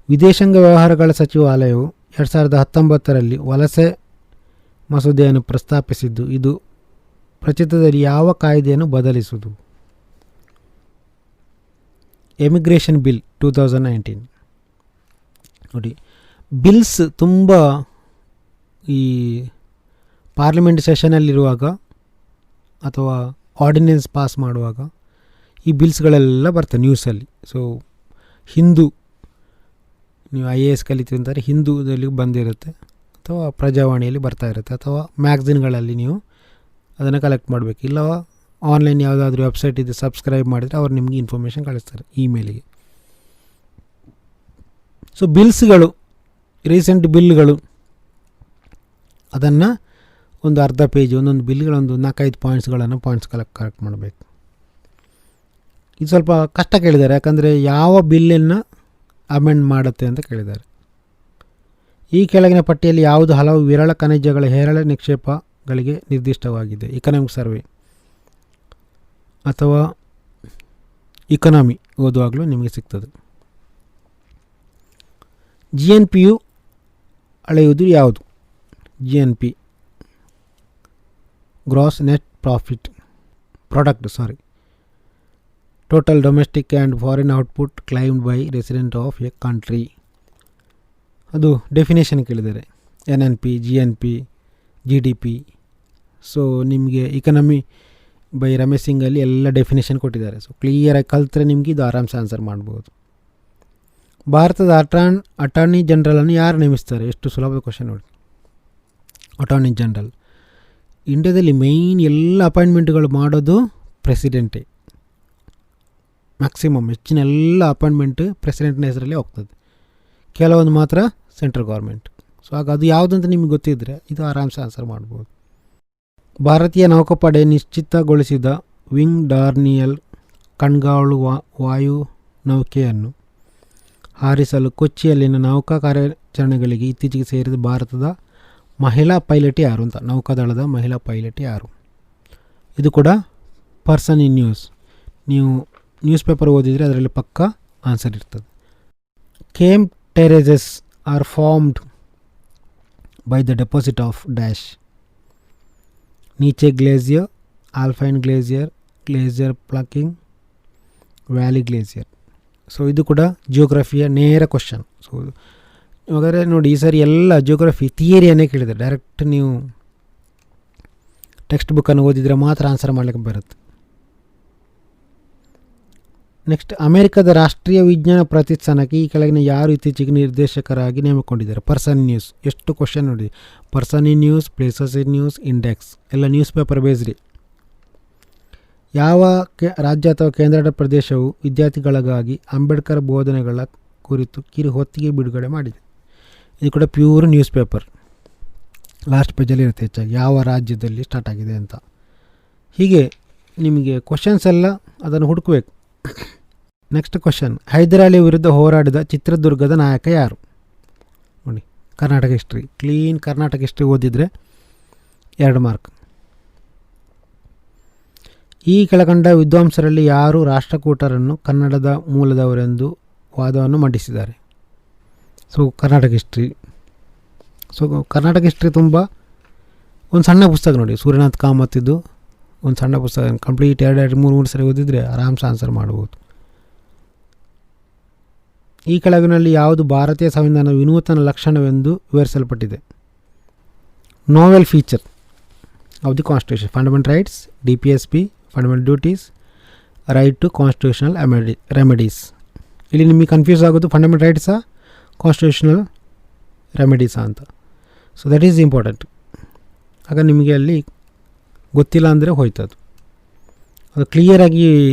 ವಿದೇಶಾಂಗ ವ್ಯವಹಾರಗಳ ಸಚಿವಾಲಯವು 2019ರಲ್ಲಿ ವಲಸೆ ಮಸೂದೆಯನ್ನು ಪ್ರಸ್ತಾಪಿಸಿದ್ದು. ಇದು ಪ್ರಚಿತದಲ್ಲಿ ಯಾವ ಕಾಯ್ದೆಯನ್ನು ಬದಲಿಸುವುದು? Emigration bill 2019. ನೋಡಿ, ಬಿಲ್ಸ್ ತುಂಬ ಈ ಪಾರ್ಲಿಮೆಂಟ್ ಸೆಷನಲ್ಲಿರುವಾಗ ಅಥವಾ ಆರ್ಡಿನೆನ್ಸ್ ಪಾಸ್ ಮಾಡುವಾಗ ಈ ಬಿಲ್ಸ್ಗಳೆಲ್ಲ ಬರ್ತವೆ ನ್ಯೂಸಲ್ಲಿ. ಸೊ ಹಿಂದೂ, ನೀವು IAS ಕಲಿತೀವಿ ಅಂತಾರೆ, ಹಿಂದೂದಲ್ಲಿ ಬಂದಿರುತ್ತೆ ಅಥವಾ ಪ್ರಜಾವಾಣಿಯಲ್ಲಿ ಬರ್ತಾ ಇರುತ್ತೆ ಅಥವಾ ಮ್ಯಾಗ್ಝಿನ್ಗಳಲ್ಲಿ ನೀವು ಅದನ್ನು ಕಲೆಕ್ಟ್ ಮಾಡಬೇಕು. ಇಲ್ಲ ಆನ್ಲೈನ್ ಯಾವುದಾದ್ರೂ ವೆಬ್ಸೈಟ್ ಇದೆ ಸಬ್ಸ್ಕ್ರೈಬ್ ಮಾಡಿದರೆ ಅವ್ರು ನಿಮಗೆ ಇನ್ಫಾರ್ಮೇಷನ್ ಕಳಿಸ್ತಾರೆ ಇಮೇಲಿಗೆ. ಸೊ ಬಿಲ್ಸ್ಗಳು, ರೀಸೆಂಟ್ ಬಿಲ್ಗಳು, ಅದನ್ನು ಒಂದು ಅರ್ಧ ಪೇಜ್ ಒಂದೊಂದು ಬಿಲ್ಗಳೊಂದು 4-5 ಪಾಯಿಂಟ್ಸ್ ಕಲೆಕ್ಟ್ ಮಾಡಬೇಕು. ಇದು ಸ್ವಲ್ಪ ಕಷ್ಟ ಕೇಳಿದ್ದಾರೆ, ಯಾಕಂದರೆ ಯಾವ ಬಿಲ್ಲನ್ನು ಅಮೆಂಡ್ ಮಾಡುತ್ತೆ ಅಂತ ಕೇಳಿದ್ದಾರೆ. ಈ ಕೆಳಗಿನ ಪಟ್ಟಿಯಲ್ಲಿ ಯಾವುದು ಹಲವು ವಿರಳ ಖನಿಜಗಳ ಹೇರಳ ನಿಕ್ಷೇಪಗಳಿಗೆ ನಿರ್ದಿಷ್ಟವಾಗಿದೆ? ಇಕನಾಮಿಕ್ ಸರ್ವೆ ಅಥವಾ ಇಕನಾಮಿ ಓದುವಾಗಲೂ ನಿಮಗೆ ಸಿಗ್ತದೆ. GNPಯು ಅಳೆಯುವುದು ಯಾವುದು? GNP gross net product total domestic and foreign output claimed by resident of a country. ಅದು ಡೆಫಿನೇಷನ್ ಕೇಳಿದ್ದಾರೆ, NNP, GNP, GDP. ಸೊ ನಿಮಗೆ ಇಕನಾಮಿ ಬೈ ರಮೇಶ್ ಸಿಂಗಲ್ಲಿ ಎಲ್ಲ ಡೆಫಿನೇಷನ್ ಕೊಟ್ಟಿದ್ದಾರೆ. ಸೊ ಕ್ಲಿಯರಾಗಿ ಕಲಿತ್ರೆ ನಿಮಗೆ ಇದು ಆರಾಮ್ಸೆ ಆನ್ಸರ್ ಮಾಡ್ಬೋದು. ಭಾರತದ ಅಟಾರ್ನಿ ಜನರಲನ್ನು ಯಾರು ನೇಮಿಸ್ತಾರೆ? ಎಷ್ಟು ಸುಲಭದ ಕ್ವಶನ್ ನೋಡಿ. ಅಟಾರ್ನಿ ಜನರಲ್ ಇಂಡಿಯಾದಲ್ಲಿ ಮೇಯ್ನ್ ಎಲ್ಲ ಅಪಾಯಿಂಟ್ಮೆಂಟ್ಗಳು ಮಾಡೋದು ಪ್ರೆಸಿಡೆಂಟೇ. ಮ್ಯಾಕ್ಸಿಮಮ್ ಹೆಚ್ಚಿನ ಎಲ್ಲ ಅಪಾಯಿಂಟ್ಮೆಂಟ್ ಪ್ರೆಸಿಡೆಂಟ್ನ ಹೆಸರಲ್ಲಿ ಹೋಗ್ತದೆ, ಕೆಲವೊಂದು ಮಾತ್ರ ಸೆಂಟ್ರಲ್ ಗೌರ್ಮೆಂಟ್. ಸೊ ಆಗ ಅದು ಯಾವುದಂತ ನಿಮಗೆ ಗೊತ್ತಿದ್ದರೆ ಇದು ಆರಾಮ್ಸೆ ಆನ್ಸರ್ ಮಾಡ್ಬೋದು. ಭಾರತೀಯ ನೌಕಾಪಡೆ ನಿಶ್ಚಿತಗೊಳಿಸಿದ ವಿಂಗ್ ಡಾರ್ನಿಯಲ್ ಕಣ್ಗಾವಲು ವಾಯು ನೌಕೆಯನ್ನು ಹಾರಿಸಲು ಕೊಚ್ಚಿಯಲ್ಲಿನ ನೌಕಾ ಕಾರ್ಯಾಚರಣೆಗಳಿಗೆ ಇತ್ತೀಚೆಗೆ ಸೇರಿದ ಭಾರತದ ಮಹಿಳಾ ಪೈಲಟ್ ಯಾರು ಅಂತ. ನೌಕಾದಳದ ಮಹಿಳಾ ಪೈಲಟ್ ಯಾರು? ಇದು ಕೂಡ ಪರ್ಸನ್ ಇನ್ ನ್ಯೂಸ್. ನೀವು ನ್ಯೂಸ್ ಪೇಪರ್ ಓದಿದರೆ ಅದರಲ್ಲಿ ಪಕ್ಕಾ ಆನ್ಸರ್ ಇರ್ತದೆ. Kame terraces are formed by the deposit of dash. Niche glacier, alpine glacier, glacier plucking, valley glacier. So ಇದು ಕೂಡ ಜಿಯೋಗ್ರಫಿಯ ನೇರ ಕ್ವಶನ್. ಸೊ ಹಾಗಾದರೆ ನೋಡಿ, ಈ ಸಾರಿ ಎಲ್ಲ ಜಿಯೋಗ್ರಫಿ ಥಿಯರಿಯನ್ನೇ ಕೇಳಿದ್ದಾರೆ. ಡೈರೆಕ್ಟ್ ನೀವು ಟೆಕ್ಸ್ಟ್ ಬುಕ್ಕನ್ನು ಓದಿದರೆ ಮಾತ್ರ ಆನ್ಸರ್ ಮಾಡಲಿಕ್ಕೆ ಬರುತ್ತೆ. ನೆಕ್ಸ್ಟ್, ಅಮೆರಿಕದ ರಾಷ್ಟ್ರೀಯ ವಿಜ್ಞಾನ ಪ್ರತಿಷ್ಠಾನಕ್ಕೆ ಈ ಕೆಳಗಿನ ಯಾರು ಇತ್ತೀಚೆಗೆ ನಿರ್ದೇಶಕರಾಗಿ ನೇಮಕೊಂಡಿದ್ದಾರೆ? Person news. ಎಷ್ಟು ಕ್ವಶನ್ ನೋಡಿ. Person in news, places in news, index ಎಲ್ಲ ನ್ಯೂಸ್ ಪೇಪರ್ ಬೇಸ್ರಿ. ಯಾವ ರಾಜ್ಯ ಅಥವಾ ಕೇಂದ್ರಾಡಳಿತ ಪ್ರದೇಶವು ವಿದ್ಯಾರ್ಥಿಗಳಿಗಾಗಿ ಅಂಬೇಡ್ಕರ್ ಬೋಧನೆಗಳ ಕುರಿತು ಕಿರು ಹೊತ್ತಿಗೆ ಬಿಡುಗಡೆ ಮಾಡಿದೆ? ಇದು ಕೂಡ ಪ್ಯೂರ್ ನ್ಯೂಸ್ ಪೇಪರ್. ಲಾಸ್ಟ್ ಪೇಜಲ್ಲಿ ಇರುತ್ತೆ ಹೆಚ್ಚಾಗಿ ಯಾವ ರಾಜ್ಯದಲ್ಲಿ ಸ್ಟಾರ್ಟ್ ಆಗಿದೆ ಅಂತ. ಹೀಗೆ ನಿಮಗೆ ಕ್ವಶನ್ಸ್ ಎಲ್ಲ ಅದನ್ನು ಹುಡುಕಬೇಕು. ನೆಕ್ಸ್ಟ್ ಕ್ವಶನ್, ಹೈದರಾಲಿ ವಿರುದ್ಧ ಹೋರಾಡಿದ ಚಿತ್ರದುರ್ಗದ ನಾಯಕ ಯಾರು? ನೋಡಿ, Karnataka history, clean Karnataka history ಓದಿದರೆ 2 ಮಾರ್ಕ್. ಈ ಕೆಳಕಂಡ ವಿದ್ವಾಂಸರಲ್ಲಿ ಯಾರು ರಾಷ್ಟ್ರಕೂಟರನ್ನು ಕನ್ನಡದ ಮೂಲದವರೆಂದು ವಾದವನ್ನು ಮಂಡಿಸಿದ್ದಾರೆ? So Karnataka history. So Karnataka history ತುಂಬ ಒಂದು ಸಣ್ಣ ಪುಸ್ತಕ ನೋಡಿ, ಸೂರ್ಯನಾಥ್ ಕಾಮತ್ತಿದ್ದು ಒಂದು ಸಣ್ಣ ಪುಸ್ತಕ. ಕಂಪ್ಲೀಟ್ 2-3 ಸರಿ ಓದಿದರೆ ಆರಾಮ್ಸೆ ಆನ್ಸರ್ ಮಾಡ್ಬೋದು. ಈ ಕೆಳಗಿನಲ್ಲಿ ಯಾವುದು ಭಾರತೀಯ ಸಂವಿಧಾನದ ವಿನೂತನ ಲಕ್ಷಣವೆಂದು ವಿವರಿಸಲ್ಪಟ್ಟಿದೆ? Novel feature of the constitution, fundamental rights, DPSP, fundamental duties, right to constitutional remedies. ಇಲ್ಲಿ ನಿಮಗೆ ಕನ್ಫ್ಯೂಸ್ ಆಗೋದು ಫಂಡಮೆಂಟಲ್ ರೈಟ್ಸಾ ಕಾನ್ಸ್ಟಿಟ್ಯೂಷನಲ್ ರೆಮಿಡೀಸಾ ಅಂತ. So that is important. ಆಗ ನಿಮಗೆ ಅಲ್ಲಿ ಗೊತ್ತಿಲ್ಲ ಅಂದರೆ ಹೋಯ್ತದು. ಅದು ಕ್ಲಿಯರಾಗಿ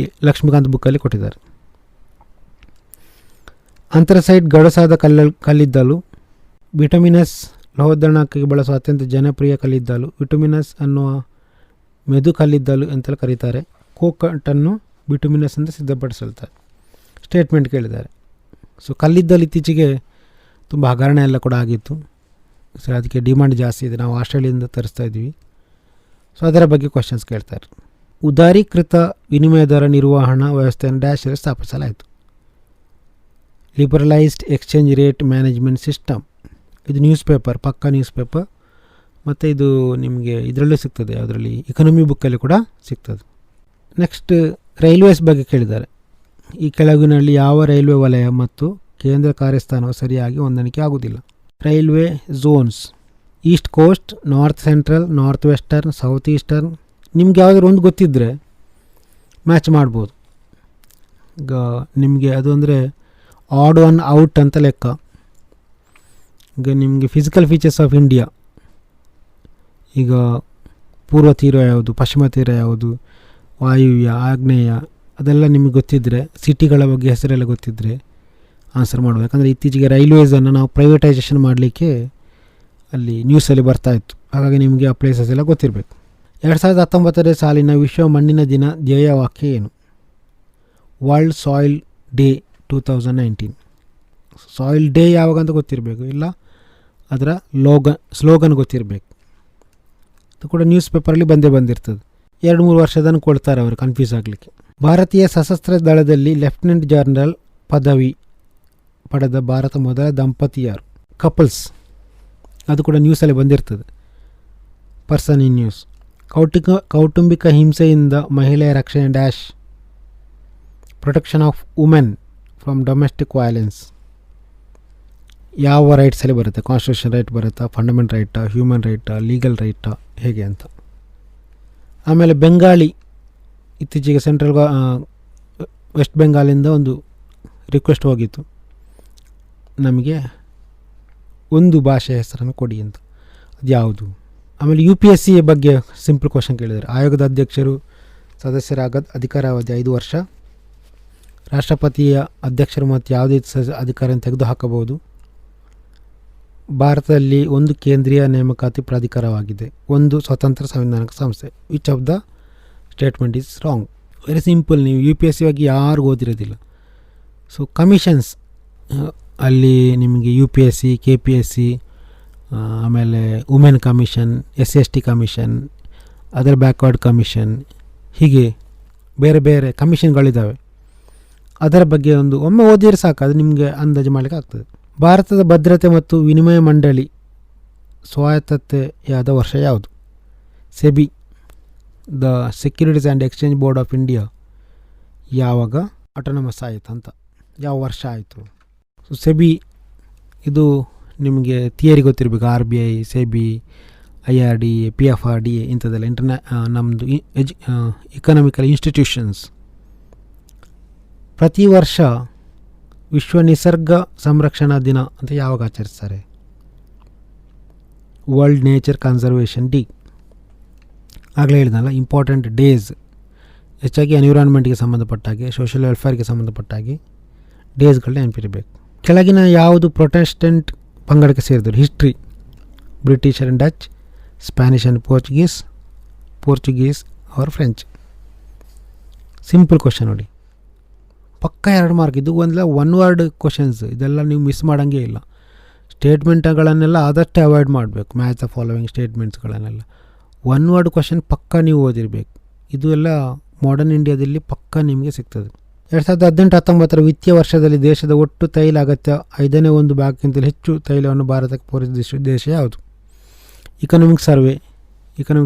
ಲಕ್ಷ್ಮೀಕಾಂತ್ ಬುಕ್ಕಲ್ಲಿ ಕೊಟ್ಟಿದ್ದಾರೆ. ಅಂಥ್ರಸೈಟ್ ಗಡಸಾದ ಕಲ್ಲಿದ್ದಲು, ವಿಟಮಿನಸ್ ಲೋಹೋದ್ಧರಣಕ್ಕೆ ಬಳಸುವ ಅತ್ಯಂತ ಜನಪ್ರಿಯ ಕಲ್ಲಿದ್ದಲು, ವಿಟಮಿನಸ್ ಅನ್ನುವ ಮೆದು ಕಲ್ಲಿದ್ದಲು ಅಂತಲೇ ಕರೀತಾರೆ. ಕೋಕಟನ್ನು ಬಿಟುಮಿನಸ್ ಅಂತ ಸಿದ್ಧಪಡಿಸುತ್ತಾರೆ. ಸ್ಟೇಟ್ಮೆಂಟ್ ಕೇಳಿದ್ದಾರೆ. ಸೊ ಕಲ್ಲಿದ್ದಲು ಇತ್ತೀಚೆಗೆ ತುಂಬ ಹಗರಣ ಎಲ್ಲ ಕೂಡ ಆಗಿತ್ತು. ಸೊ ಅದಕ್ಕೆ ಡಿಮಾಂಡ್ ಜಾಸ್ತಿ ಇದೆ. ನಾವು ಆಸ್ಟ್ರೇಲಿಯಿಂದ ತರಿಸ್ತಾ ಇದ್ದೀವಿ. ಸೊ ಅದರ ಬಗ್ಗೆ ಕ್ವಶನ್ಸ್ ಕೇಳ್ತಾರೆ. ಉದಾರೀಕೃತ ವಿನಿಮಯ ದರ ನಿರ್ವಹಣಾ ವ್ಯವಸ್ಥೆಯನ್ನು ಡ್ಯಾಶಲ್ಲಿ ಸ್ಥಾಪಿಸಲಾಯಿತು. ಲಿಬರಲೈಸ್ಡ್ ಎಕ್ಸ್ಚೇಂಜ್ ರೇಟ್ ಮ್ಯಾನೇಜ್ಮೆಂಟ್ ಸಿಸ್ಟಮ್. ಇದು ನ್ಯೂಸ್ ಪೇಪರ್, ಪಕ್ಕಾ ನ್ಯೂಸ್ ಪೇಪರ್. ಮತ್ತು ಇದು ನಿಮಗೆ ಇದರಲ್ಲೂ ಸಿಗ್ತದೆ, ಅದರಲ್ಲಿ ಇಕನಾಮಿ ಬುಕ್ಕಲ್ಲಿ ಕೂಡ ಸಿಗ್ತದೆ. ನೆಕ್ಸ್ಟ್, ರೈಲ್ವೇಸ್ ಬಗ್ಗೆ ಕೇಳಿದ್ದಾರೆ. ಈ ಕೆಳಗಿನಲ್ಲಿ ಯಾವ ರೈಲ್ವೆ ವಲಯ ಮತ್ತು ಕೇಂದ್ರ ಕಾರ್ಯಸ್ಥಾನವು ಸರಿಯಾಗಿ ಹೊಂದಾಣಿಕೆ ಆಗುವುದಿಲ್ಲ? Railway zones: East Coast, North Central, North Western, South Eastern. ನಿಮ್ಗೆ ಯಾವುದಾದ್ರು ಒಂದು ಗೊತ್ತಿದ್ದರೆ ಮ್ಯಾಚ್ ಮಾಡ್ಬೋದು. ಈಗ ನಿಮಗೆ ಅದು ಅಂದರೆ ಆಡ್ ಒನ್ ಔಟ್ ಅಂತ ಲೆಕ್ಕ. ಈಗ ನಿಮಗೆ ಫಿಸಿಕಲ್ ಫೀಚರ್ಸ್ ಆಫ್ ಇಂಡಿಯಾ, ಈಗ ಪೂರ್ವ ತೀರ ಯಾವುದು, ಪಶ್ಚಿಮ ತೀರ ಯಾವುದು, ವಾಯುವ್ಯ, ಆಗ್ನೇಯ, ಅದೆಲ್ಲ ನಿಮಗೆ ಗೊತ್ತಿದ್ದರೆ, ಸಿಟಿಗಳ ಬಗ್ಗೆ ಹೆಸರೆಲ್ಲ ಗೊತ್ತಿದ್ದರೆ ಆನ್ಸರ್ ಮಾಡಬೇಕು. ಯಾಕಂದರೆ ಇತ್ತೀಚೆಗೆ ರೈಲ್ವೇಸನ್ನು ನಾವು ಪ್ರೈವೇಟೈಸೇಷನ್ ಮಾಡಲಿಕ್ಕೆ ಅಲ್ಲಿ ನ್ಯೂಸಲ್ಲಿ ಬರ್ತಾಯಿತ್ತು. ಹಾಗಾಗಿ ನಿಮಗೆ ಆ ಪ್ಲೇಸಸ್ ಎಲ್ಲ ಗೊತ್ತಿರಬೇಕು. 2019 ಸಾಲಿನ ವಿಶ್ವ ಮಣ್ಣಿನ ದಿನ ಧ್ಯೇಯವಾಕ್ಯ ಏನು? World soil day 2019. Soil day ಯಾವಾಗ ಅಂತ ಗೊತ್ತಿರಬೇಕು, ಇಲ್ಲ ಅದರ ಸ್ಲೋಗನ್ ಗೊತ್ತಿರಬೇಕು. ಅದು ಕೂಡ ನ್ಯೂಸ್ ಪೇಪರಲ್ಲಿ ಬಂದಿರ್ತದೆ. 2-3 ವರ್ಷದನ್ನು ಕೊಡ್ತಾರೆ ಅವರು ಕನ್ಫ್ಯೂಸ್ ಆಗಲಿಕ್ಕೆ. ಭಾರತೀಯ ಸಶಸ್ತ್ರ ದಳದಲ್ಲಿ ಲೆಫ್ಟಿನೆಂಟ್ ಜನರಲ್ ಪದವಿ ಪಡೆದ ಭಾರತ ಮೊದಲ ದಂಪತಿ ಯಾರು? ಕಪಲ್ಸ್. ಅದು ಕೂಡ ನ್ಯೂಸಲ್ಲಿ ಬಂದಿರ್ತದೆ. Person in news. ಕೌಟುಂಬಿಕ ಹಿಂಸೆಯಿಂದ ಮಹಿಳೆಯ ರಕ್ಷಣೆ dash. Protection of women from domestic violence. ಯಾವ ರೈಟ್ಸಲ್ಲಿ ಬರುತ್ತೆ? ಕಾನ್ಸ್ಟಿಟ್ಯೂಷನ್ ರೈಟ್ ಬರುತ್ತಾ, ಫಂಡಮೆಂಟಲ್ ರೈಟಾ, ಹ್ಯೂಮನ್ ರೈಟಾ, ಲೀಗಲ್ ರೈಟಾ, ಹೇಗೆ ಅಂತ. ಆಮೇಲೆ ಬೆಂಗಾಳಿ, ಇತ್ತೀಚೆಗೆ ಸೆಂಟ್ರಲ್ ವೆಸ್ಟ್ ಬೆಂಗಾಲಿಂದ ಒಂದು ರಿಕ್ವೆಸ್ಟ್ ಹೋಗಿತ್ತು, ನಮಗೆ ಒಂದು ಭಾಷೆಯ ಹೆಸರನ್ನು ಕೊಡಿ ಅಂತ. ಅದು ಯಾವುದು? ಆಮೇಲೆ UPSC ಬಗ್ಗೆ ಸಿಂಪಲ್ ಕ್ವಶನ್ ಕೇಳಿದ್ದಾರೆ. ಆಯೋಗದ ಅಧ್ಯಕ್ಷರು ಸದಸ್ಯರಾಗ ಅಧಿಕಾರಾವಧಿ 5 ವರ್ಷ. ರಾಷ್ಟ್ರಪತಿಯ ಅಧ್ಯಕ್ಷರು ಮತ್ತು ಯಾವುದೇ ಅಧಿಕಾರವನ್ನು ತೆಗೆದುಹಾಕಬಹುದು. ಭಾರತದಲ್ಲಿ ಒಂದು ಕೇಂದ್ರೀಯ ನೇಮಕಾತಿ ಪ್ರಾಧಿಕಾರವಾಗಿದೆ, ಒಂದು ಸ್ವತಂತ್ರ ಸಂವಿಧಾನಿಕ ಸಂಸ್ಥೆ. Which of the statement is wrong? Very simple, ನೀವು UPSC ಬಗ್ಗೆ ಯಾರಿಗೂ ಓದಿರೋದಿಲ್ಲ. ಸೊ ಕಮಿಷನ್ಸ್ ಅಲ್ಲಿ ನಿಮಗೆ UPSC, KPSC, ಆಮೇಲೆ women commission, SC/ST commission, other backward commission, ಹೀಗೆ ಬೇರೆ ಬೇರೆ ಕಮಿಷನ್ಗಳಿದ್ದಾವೆ. ಅದರ ಬಗ್ಗೆ ಒಮ್ಮೆ ಓದಿದ್ರೆ ಸಾಕು, ಅದು ನಿಮಗೆ ಅಂದಾಜು ಮಾಡಲಿಕ್ಕೆ ಆಗ್ತದೆ. ಭಾರತದ ಭದ್ರತೆ ಮತ್ತು ವಿನಿಮಯ ಮಂಡಳಿ ಸ್ವಾಯತ್ತತೆಯಾದ ವರ್ಷ ಯಾವುದು? SEBI, the securities and exchange board of India ಯಾವಾಗ ಆಟೋನಮಸ್ ಆಯಿತು ಅಂತ, ಯಾವ ವರ್ಷ ಆಯಿತು? ಸೊ ಸೆಬಿ ಇದು ನಿಮಗೆ ಥಿಯರಿ ಗೊತ್ತಿರಬೇಕು. RBI, ಸೆಬಿ, IRDA, PFRDA ಇಂಥದ್ದೆಲ್ಲ ನಮ್ಮದು ಎಕನಾಮಿಕಲ್ ಇನ್ಸ್ಟಿಟ್ಯೂಷನ್ಸ್. ಪ್ರತಿ ವರ್ಷ ವಿಶ್ವ ನಿಸರ್ಗ ಸಂರಕ್ಷಣಾ ದಿನ ಅಂತ ಯಾವಾಗ ಆಚರಿಸ್ತಾರೆ? World nature conservation day. ಆಗಲೇ ಹೇಳಿದ್ನಲ್ಲ, ಇಂಪಾರ್ಟೆಂಟ್ ಡೇಸ್, ಹೆಚ್ಚಾಗಿ ಎನ್ವಿರಾನ್ಮೆಂಟ್ಗೆ ಸಂಬಂಧಪಟ್ಟಾಗೆ, ಸೋಷಿಯಲ್ ವೆಲ್ಫೇರ್ಗೆ ಪಟ್ಟಾಗಿ ಡೇಸ್ಗಳನ್ನ ನೆನಪಿರಬೇಕು. ಕೆಳಗಿನ ಯಾವುದು ಪ್ರೊಟೆಸ್ಟೆಂಟ್ ಪಂಗಡಕ್ಕೆ ಸೇರಿದರು? History, British and Dutch, Spanish and Portuguese or French. Simple question ನೋಡಿ, ಪಕ್ಕ 2 ಮಾರ್ಕ್. ಇದು ಒನ್ ವರ್ಡ್ ಕ್ವಶನ್ಸ್, ಇದೆಲ್ಲ ನೀವು ಮಿಸ್ ಮಾಡೋಂಗೇ ಇಲ್ಲ. ಸ್ಟೇಟ್ಮೆಂಟ್ಗಳನ್ನೆಲ್ಲ ಆದಷ್ಟು ಅವಾಯ್ಡ್ ಮಾಡಬೇಕು. ಮ್ಯಾಚ್ ದ ಫಾಲೋವಿಂಗ್ ಸ್ಟೇಟ್ಮೆಂಟ್ಸ್ಗಳನ್ನೆಲ್ಲ ಒನ್ ವರ್ಡ್ ಕ್ವಶನ್ ಪಕ್ಕ ನೀವು ಓದಿರಬೇಕು. ಇದು ಎಲ್ಲ ಮಾಡರ್ನ್ ಇಂಡಿಯಾದಲ್ಲಿ ಪಕ್ಕ ನಿಮಗೆ ಸಿಗ್ತದೆ. 2018-19 ವಿತ್ತೀಯ ವರ್ಷದಲ್ಲಿ ದೇಶದ ಒಟ್ಟು ತೈಲ ಅಗತ್ಯ 5.1 ಭಾಗಕ್ಕಿಂತಲೂ ಹೆಚ್ಚು ತೈಲವನ್ನು ಭಾರತಕ್ಕೆ ಪೂರೈಸಿದ ದೇಶ ಯಾವುದು? ಇಕನಾಮಿಕ್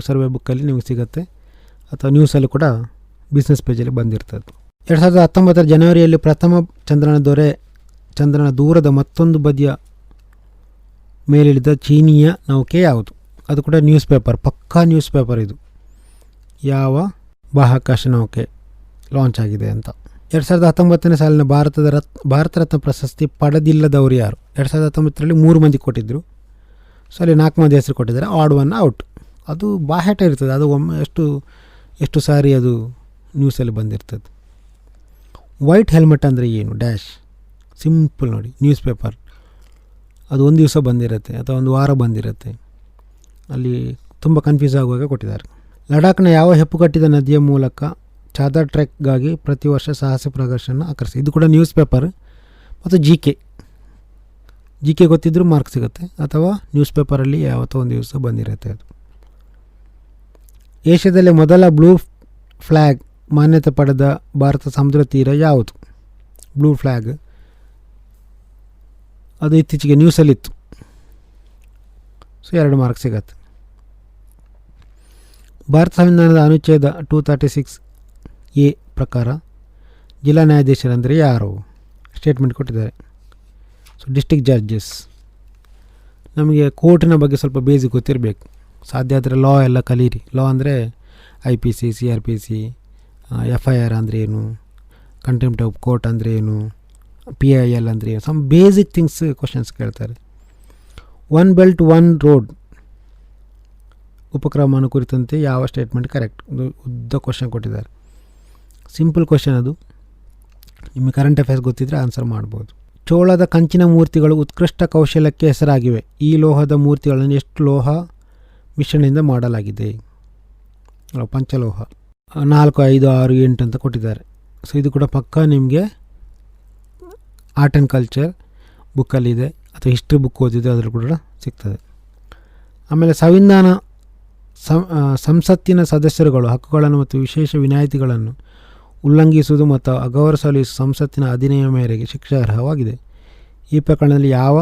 ಸರ್ವೆ ಬುಕ್ಕಲ್ಲಿ ನಿಮಗೆ ಸಿಗುತ್ತೆ, ಅಥವಾ ನ್ಯೂಸಲ್ಲಿ ಕೂಡ ಬಿಸ್ನೆಸ್ ಪೇಜಲ್ಲಿ ಬಂದಿರ್ತದೆ. 2019 ಜನವರಿಯಲ್ಲಿ ಪ್ರಥಮ ಚಂದ್ರನ ದೂರದ ಮತ್ತೊಂದು ಬದಿಯ ಮೇಲಿಳಿದ ಚೀನಿಯ ನೌಕೆ ಯಾವುದು? ಅದು ಕೂಡ ನ್ಯೂಸ್ ಪೇಪರ್, ಪಕ್ಕಾ ನ್ಯೂಸ್ ಪೇಪರ್ ಇದು. ಯಾವ ಬಾಹ್ಯಾಕಾಶ ನೌಕೆ ಲಾಂಚ್ ಆಗಿದೆ ಅಂತ. 2019 ಸಾಲಿನ ಭಾರತ ರತ್ನ ಪ್ರಶಸ್ತಿ ಪಡೆದಿಲ್ಲದವರು ಯಾರು? 2019ರಲ್ಲಿ 3 ಮಂದಿ ಕೊಟ್ಟಿದ್ದರು. ಸೊ ಅಲ್ಲಿ 4 ಮಂದಿ ಹೆಸರು ಕೊಟ್ಟಿದ್ದಾರೆ. Odd one out. ಅದು ಬಾಹ್ಯಾಟ ಇರ್ತದೆ, ಅದು ಒಮ್ಮೆ ಎಷ್ಟು ಸಾರಿ ಅದು ನ್ಯೂಸಲ್ಲಿ ಬಂದಿರ್ತದೆ. ವೈಟ್ ಹೆಲ್ಮೆಟ್ ಅಂದರೆ ಏನು? ಡ್ಯಾಶ್. ಸಿಂಪಲ್ ನೋಡಿ, ನ್ಯೂಸ್ ಪೇಪರ್, ಅದು ಒಂದು ದಿವಸ ಬಂದಿರುತ್ತೆ ಅಥವಾ ಒಂದು ವಾರ ಬಂದಿರುತ್ತೆ, ಅಲ್ಲಿ ತುಂಬ ಕನ್ಫ್ಯೂಸ್ ಆಗುವಾಗ ಕೊಟ್ಟಿದ್ದಾರೆ. ಲಡಾಖ್ನ ಯಾವ ಹೆಪ್ಪುಗಟ್ಟಿದ ನದಿಯ ಮೂಲಕ ಚಾದರ್ ಟ್ರೆಕ್ಗಾಗಿ ಪ್ರತಿ ವರ್ಷ ಸಾಹಸ ಪ್ರದರ್ಶನ ಆಕರ್ಷಿಸಿ? ಇದು ಕೂಡ ನ್ಯೂಸ್ ಪೇಪರ್ ಮತ್ತು ಜಿ ಕೆ ಗೊತ್ತಿದ್ದರೂ ಮಾರ್ಕ್ ಸಿಗುತ್ತೆ, ಅಥವಾ ನ್ಯೂಸ್ ಪೇಪರಲ್ಲಿ ಯಾವತ್ತೋ ಒಂದು ದಿವಸ ಬಂದಿರುತ್ತೆ ಅದು. ಏಷ್ಯಾದಲ್ಲೇ ಮೊದಲ ಬ್ಲೂ ಫ್ಲ್ಯಾಗ್ ಮಾನ್ಯತೆ ಪಡೆದ ಭಾರತ ಸಮುದ್ರ ತೀರ ಯಾವುದು? ಬ್ಲೂ ಫ್ಲ್ಯಾಗ್ ಅದು ಇತ್ತೀಚೆಗೆ ನ್ಯೂಸಲ್ಲಿತ್ತು. ಸೊ 2 ಮಾರ್ಕ್ ಸಿಗತ್ತೆ. ಭಾರತ ಸಂವಿಧಾನದ ಅನುಚ್ಛೇದ 236A ಪ್ರಕಾರ ಜಿಲ್ಲಾ ನ್ಯಾಯಾಧೀಶರಂದರೆ ಯಾರು? ಸ್ಟೇಟ್ಮೆಂಟ್ ಕೊಟ್ಟಿದ್ದಾರೆ. So district judges. ನಮಗೆ ಕೋರ್ಟಿನ ಬಗ್ಗೆ ಸ್ವಲ್ಪ ಬೇಸಿಕ್ ಗೊತ್ತಿರಬೇಕು. ಸಾಧ್ಯ ಆದರೆ ಲಾ ಎಲ್ಲ ಕಲೀರಿ. ಲಾ ಅಂದರೆ IPC, CRPC, FIR ಅಂದರೆ ಏನು, ಕಂಟೆಂಪ್ಟ್ ಆಫ್ ಕೋರ್ಟ್ ಅಂದರೆ ಏನು, PIL ಅಂದರೆ ಏನು, ಸಮ್ ಬೇಸಿಕ್ ಥಿಂಗ್ಸ್ ಕ್ವಶನ್ಸ್ ಕೇಳ್ತಾರೆ. ಒನ್ ಬೆಲ್ಟ್ ಒನ್ ರೋಡ್ ಉಪಕ್ರಮವನ್ನು ಕುರಿತಂತೆ ಯಾವ ಸ್ಟೇಟ್ಮೆಂಟ್ ಕರೆಕ್ಟ್? ಒಂದು ಉದ್ದ ಕ್ವಶನ್ ಕೊಟ್ಟಿದ್ದಾರೆ. ಸಿಂಪಲ್ ಕ್ವಶನ್ ಅದು, ನಿಮಗೆ ಕರೆಂಟ್ ಅಫೇರ್ಸ್ ಗೊತ್ತಿದ್ದರೆ ಆನ್ಸರ್ ಮಾಡ್ಬೋದು. ಚೋಳದ ಕಂಚಿನ ಮೂರ್ತಿಗಳು ಉತ್ಕೃಷ್ಟ ಕೌಶಲ್ಯಕ್ಕೆ ಹೆಸರಾಗಿವೆ. ಈ ಲೋಹದ ಮೂರ್ತಿಗಳನ್ನು ಎಷ್ಟು ಲೋಹ ಮಿಶ್ರಣದಿಂದ ಮಾಡಲಾಗಿದೆ? ಪಂಚಲೋಹ. 4, 5, 6, 8 ಅಂತ ಕೊಟ್ಟಿದ್ದಾರೆ. ಸೊ ಇದು ಕೂಡ ಪಕ್ಕಾ ನಿಮಗೆ ಆರ್ಟ್ ಆ್ಯಂಡ್ ಕಲ್ಚರ್ ಬುಕ್ಕಲ್ಲಿದೆ, ಅಥವಾ ಹಿಸ್ಟ್ರಿ ಬುಕ್ ಓದಿದೆ ಅದರಲ್ಲಿ ಕೂಡ ಸಿಗ್ತದೆ. ಆಮೇಲೆ ಸಂಸತ್ತಿನ ಸದಸ್ಯರುಗಳು ಹಕ್ಕುಗಳನ್ನು ಮತ್ತು ವಿಶೇಷ ವಿನಾಯಿತಿಗಳನ್ನು ಉಲ್ಲಂಘಿಸುವುದು ಮತ್ತು ಅಗೌರವಿಸಲು ಸಂಸತ್ತಿನ ಅಧಿನಿಯಮ ಮೇರೆಗೆ ಶಿಕ್ಷಾರ್ಹವಾಗಿದೆ. ಈ ಪ್ರಕರಣದಲ್ಲಿ ಯಾವ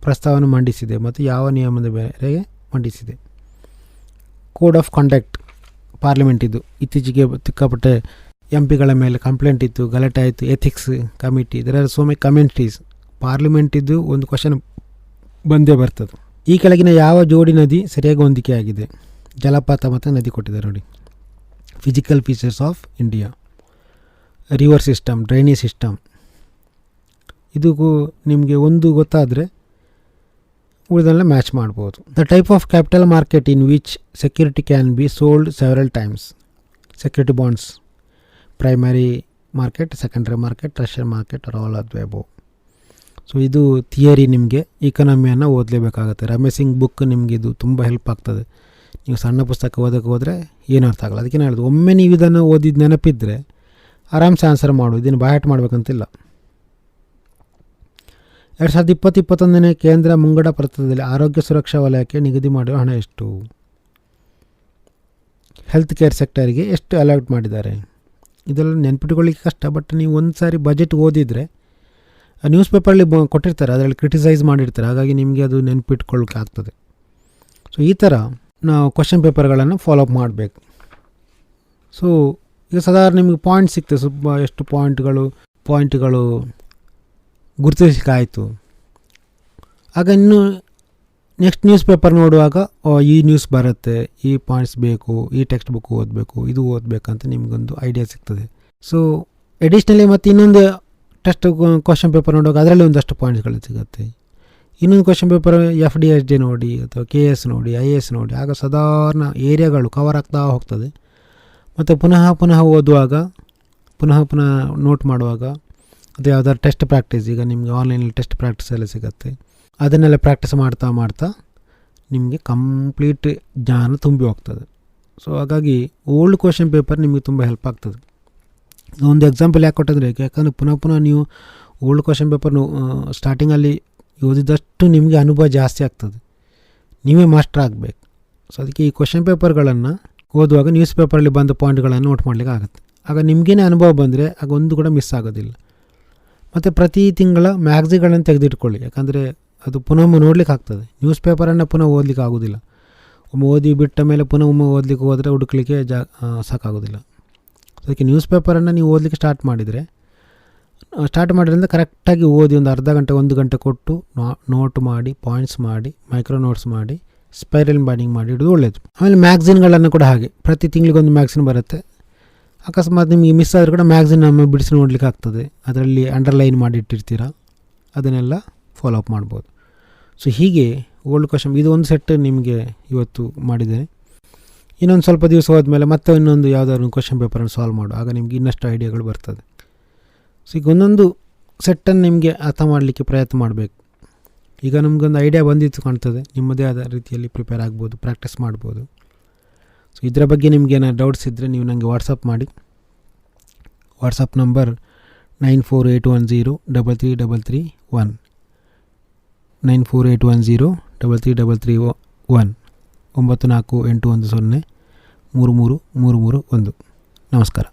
ಪ್ರಸ್ತಾವನೆ ಮಂಡಿಸಿದೆ ಮತ್ತು ಯಾವ ನಿಯಮದ ಮೇರೆಗೆ ಮಂಡಿಸಿದೆ? Code of conduct parliament. ಇದು ಇತ್ತೀಚೆಗೆ ಸಿಕ್ಕಾಪಟ್ಟೆ MP ಗಳ ಮೇಲೆ ಕಂಪ್ಲೇಂಟ್ ಇತ್ತು, ಗಲಾಟೆ ಆಯಿತು. ಎಥಿಕ್ಸ್ ಕಮಿಟಿ, ಇದರ ಸೋ ಮೆನಿ ಕಮೆಂಟ್ರೀಸ್. ಪಾರ್ಲಿಮೆಂಟ್ ಇದ್ದು ಒಂದು ಕ್ವಶನ್ ಬಂದೇ ಬರ್ತದೆ. ಈ ಕೆಳಗಿನ ಯಾವ ಜೋಡಿ ನದಿ ಸರಿಯಾಗಿ ಹೊಂದಿಕೆಯಾಗಿದೆ? ಜಲಪಾತ ಮತ್ತು ನದಿ ಕೊಟ್ಟಿದ್ದಾರೆ ನೋಡಿ. Physical features of India, river system, drainage system. ಇದು ನಿಮಗೆ ಒಂದು ಗೊತ್ತಾದರೆ ಉಳಿದೆಲ್ಲ ಮ್ಯಾಚ್ ಮಾಡ್ಬೋದು. The type of capital market in which security can be sold several times. Security bonds, primary market, secondary market, tertiary market, are all of the above. So ಇದು theory. ನಿಮಗೆ ಇಕನಾಮಿಯನ್ನು ಓದಲೇಬೇಕಾಗುತ್ತೆ. Ramesh Singh book ನಿಮಗೆ ಇದು ತುಂಬ ಹೆಲ್ಪ್ ಆಗ್ತದೆ. ನೀವು ಸಣ್ಣ ಪುಸ್ತಕ ಓದೋಕ್ಕೆ ಹೋದರೆ ಏನೂ ಅರ್ಥ ಆಗಲ್ಲ. ಅದಕ್ಕೆ ನಾನು ಹೇಳೋದು, ಒಮ್ಮೆ ನೀವು ಇದನ್ನು ಓದಿದ್ದು ನೆನಪಿದ್ದರೆ ಆರಾಮ್ಸೆ ಆನ್ಸರ್ ಮಾಡು, ಇದನ್ನು ಬಾಯಾಟ ಮಾಡಬೇಕಂತಿಲ್ಲ. 2020-21ನೇ ಕೇಂದ್ರ ಮುಂಗಡ ಪತ್ರದಲ್ಲಿ ಆರೋಗ್ಯ ಸುರಕ್ಷಾ ವಲಯಕ್ಕೆ ನಿಗದಿ ಮಾಡಿರುವ ಹಣ ಎಷ್ಟು? ಹೆಲ್ತ್ ಕೇರ್ ಸೆಕ್ಟರಿಗೆ ಎಷ್ಟು ಅಲಾಟ್ ಮಾಡಿದ್ದಾರೆ? ಇದೆಲ್ಲ ನೆನ್ಪಿಟ್ಕೊಳ್ಳಿಕ್ಕೆ ಕಷ್ಟ. ಬಟ್ ನೀವು ಒಂದು ಸಾರಿ ಬಜೆಟ್ ಓದಿದರೆ ನ್ಯೂಸ್ ಪೇಪರಲ್ಲಿ ಕೊಟ್ಟಿರ್ತಾರೆ, ಅದರಲ್ಲಿ ಕ್ರಿಟಿಸೈಸ್ ಮಾಡಿರ್ತಾರೆ, ಹಾಗಾಗಿ ನಿಮಗೆ ಅದು ನೆನ್ಪಿಟ್ಕೊಳ್ಳೋಕೆ ಆಗ್ತದೆ. ಸೊ ಈ ಥರ ನಾವು ಕ್ವಶನ್ ಪೇಪರ್ಗಳನ್ನು ಫಾಲೋ ಅಪ್ ಮಾಡಬೇಕು. ಸೊ ಈಗ ಸಾಧಾರಣ ನಿಮಗೆ ಪಾಯಿಂಟ್ ಸಿಗ್ತದೆ, ಸ್ವಲ್ಪ ಎಷ್ಟು ಪಾಯಿಂಟ್ಗಳು ಗುರುತಿಸಲಿಕ್ಕಾಯಿತು. ಆಗ ಇನ್ನು ನೆಕ್ಸ್ಟ್ ನ್ಯೂಸ್ ಪೇಪರ್ ನೋಡುವಾಗ ಈ ನ್ಯೂಸ್ ಬರುತ್ತೆ, ಈ ಪಾಯಿಂಟ್ಸ್ ಬೇಕು, ಈ ಟೆಕ್ಸ್ಟ್ ಬುಕ್ ಓದಬೇಕು, ಇದು ಓದಬೇಕಂತ ನಿಮಗೊಂದು ಐಡಿಯಾ ಸಿಗ್ತದೆ. ಸೊ ಎಡಿಷ್ನಲಿ ಮತ್ತು ಇನ್ನೊಂದು ಟೆಸ್ಟ್ ಕ್ವಶನ್ ಪೇಪರ್ ನೋಡುವಾಗ ಅದರಲ್ಲಿ ಒಂದಷ್ಟು ಪಾಯಿಂಟ್ಸ್ಗಳು ಸಿಗುತ್ತೆ. ಇನ್ನೊಂದು ಕ್ವಶನ್ ಪೇಪರ್ FD ನೋಡಿ ಅಥವಾ KS ನೋಡಿ, IAS ನೋಡಿ, ಆಗ ಸಾಧಾರಣ ಏರಿಯಾಗಳು ಕವರ್ ಆಗ್ತಾ ಹೋಗ್ತದೆ. ಮತ್ತು ಪುನಃ ಓದುವಾಗ ಪುನಃ ನೋಟ್ ಮಾಡುವಾಗ ಅದು ಯಾವುದಾದ್ರು ಟೆಸ್ಟ್ ಪ್ರಾಕ್ಟೀಸ್, ಈಗ ನಿಮಗೆ ಆನ್ಲೈನಲ್ಲಿ ಟೆಸ್ಟ್ ಪ್ರಾಕ್ಟೀಸ್ ಎಲ್ಲ ಸಿಗುತ್ತೆ, ಅದನ್ನೆಲ್ಲ ಪ್ರಾಕ್ಟೀಸ್ ಮಾಡ್ತಾ ನಿಮಗೆ ಕಂಪ್ಲೀಟ್ ಜ್ಞಾನ ತುಂಬಿ ಹೋಗ್ತದೆ. ಸೊ ಹಾಗಾಗಿ ಓಲ್ಡ್ ಕ್ವಶನ್ ಪೇಪರ್ ನಿಮಗೆ ತುಂಬ ಹೆಲ್ಪ್ ಆಗ್ತದೆ. ಒಂದು ಎಕ್ಸಾಂಪಲ್ ಯಾಕೆ ಕೊಟ್ಟಿದ್ರೆ, ಯಾಕಂದರೆ ಪುನಃ ನೀವು ಓಲ್ಡ್ ಕ್ವಶನ್ ಪೇಪರ್ನು ಸ್ಟಾರ್ಟಿಂಗಲ್ಲಿ ಓದಿದಷ್ಟು ನಿಮಗೆ ಅನುಭವ ಜಾಸ್ತಿ ಆಗ್ತದೆ, ನೀವೇ ಮಾಸ್ಟರ್ ಆಗಬೇಕು. ಸೊ ಅದಕ್ಕೆ ಈ ಕ್ವಶನ್ ಪೇಪರ್ಗಳನ್ನು ಓದುವಾಗ ನ್ಯೂಸ್ ಪೇಪರಲ್ಲಿ ಬಂದ ಪಾಯಿಂಟ್ಗಳನ್ನು ನೋಟ್ ಮಾಡಲಿಕ್ಕೆ ಆಗುತ್ತೆ. ಆಗ ನಿಮಗೇನೆ ಅನುಭವ ಬಂದರೆ ಆಗ ಒಂದು ಕೂಡ ಮಿಸ್ ಆಗೋದಿಲ್ಲ. ಮತ್ತು ಪ್ರತಿ ತಿಂಗಳ ಮ್ಯಾಗ್ಝಿನ್ಗಳನ್ನು ತೆಗೆದಿಟ್ಕೊಳ್ಳಿ, ಯಾಕಂದರೆ ಅದು ಪುನಃ ನೋಡ್ಲಿಕ್ಕೆ ಆಗ್ತದೆ. ನ್ಯೂಸ್ ಪೇಪರನ್ನು ಪುನಃ ಓದಲಿಕ್ಕೆ ಆಗೋದಿಲ್ಲ. ಒಮ್ಮೆ ಓದಿ ಬಿಟ್ಟ ಮೇಲೆ ಪುನಃ ಓದಲಿಕ್ಕೆ ಹೋದರೆ ಹುಡುಕ್ಲಿಕ್ಕೆ ಸಾಕಾಗೋದಿಲ್ಲ. ಅದಕ್ಕೆ ನ್ಯೂಸ್ ಪೇಪರನ್ನು ನೀವು ಓದಲಿಕ್ಕೆ ಸ್ಟಾರ್ಟ್ ಮಾಡಿದ್ರಿಂದ ಕರೆಕ್ಟಾಗಿ ಓದಿ ಒಂದು ಅರ್ಧ ಗಂಟೆ 1 ಗಂಟೆ ಕೊಟ್ಟು ನೋಟ್ ಮಾಡಿ, ಪಾಯಿಂಟ್ಸ್ ಮಾಡಿ, ಮೈಕ್ರೋ ನೋಟ್ಸ್ ಮಾಡಿ, ಸ್ಪೈರಲ್ ಬೈಂಡಿಂಗ್ ಮಾಡಿ ಇಡೋದು ಒಳ್ಳೆಯದು. ಆಮೇಲೆ ಮ್ಯಾಗ್ಝಿನ್ಗಳನ್ನು ಕೂಡ ಹಾಗೆ, ಪ್ರತಿ ತಿಂಗಳಿಗೊಂದು ಮ್ಯಾಗ್ಝಿನ್ ಬರುತ್ತೆ. ಅಕಸ್ಮಾತ್ ನಿಮಗೆ ಮಿಸ್ ಆದರೂ ಕೂಡ ಮ್ಯಾಗ್ಝಿನ್ ನಮ್ಮ ಬಿಡಿಸಿ ನೋಡಲಿಕ್ಕೆ ಆಗ್ತದೆ, ಅದರಲ್ಲಿ ಅಂಡರ್ಲೈನ್ ಮಾಡಿ ಇಟ್ಟಿರ್ತೀರ, ಅದನ್ನೆಲ್ಲ ಫಾಲೋ ಅಪ್ ಮಾಡ್ಬೋದು. ಸೊ ಹೀಗೆ ಓಲ್ಡ್ ಕ್ವಶನ್ ಇದು ಒಂದು ಸೆಟ್ ನಿಮಗೆ ಇವತ್ತು ಮಾಡಿದ್ದೇನೆ. ಇನ್ನೊಂದು ಸ್ವಲ್ಪ ದಿವಸ ಹೋದ್ಮೇಲೆ ಮತ್ತೆ ಇನ್ನೊಂದು ಯಾವುದಾದ್ರು ಕ್ವಶನ್ ಪೇಪರನ್ನು ಸಾಲ್ವ್ ಮಾಡು, ಆಗ ನಿಮಗೆ ಇನ್ನಷ್ಟು ಐಡಿಯಾಗಳು ಬರ್ತದೆ. ಸೊ ಈಗ ಒಂದೊಂದು ಸೆಟ್ಟನ್ನು ನಿಮಗೆ ಅರ್ಥ ಮಾಡಲಿಕ್ಕೆ ಪ್ರಯತ್ನ ಮಾಡಬೇಕು. ಈಗ ನಮಗೊಂದು ಐಡಿಯಾ ಬಂದಿತ್ತು ಕಾಣ್ತದೆ, ನಿಮ್ಮದೇ ಆದ ರೀತಿಯಲ್ಲಿ ಪ್ರಿಪೇರ್ ಆಗ್ಬೋದು, ಪ್ರಾಕ್ಟೀಸ್ ಮಾಡ್ಬೋದು. ಸೊ ಇದರ ಬಗ್ಗೆ ನಿಮ್ಗೆ ಏನಾದ್ರು ಡೌಟ್ಸ್ ಇದ್ದರೆ ನೀವು ನನಗೆ ವಾಟ್ಸಪ್ ಮಾಡಿ. WhatsApp number 9481033331 9481033331 9481033331. ನಮಸ್ಕಾರ.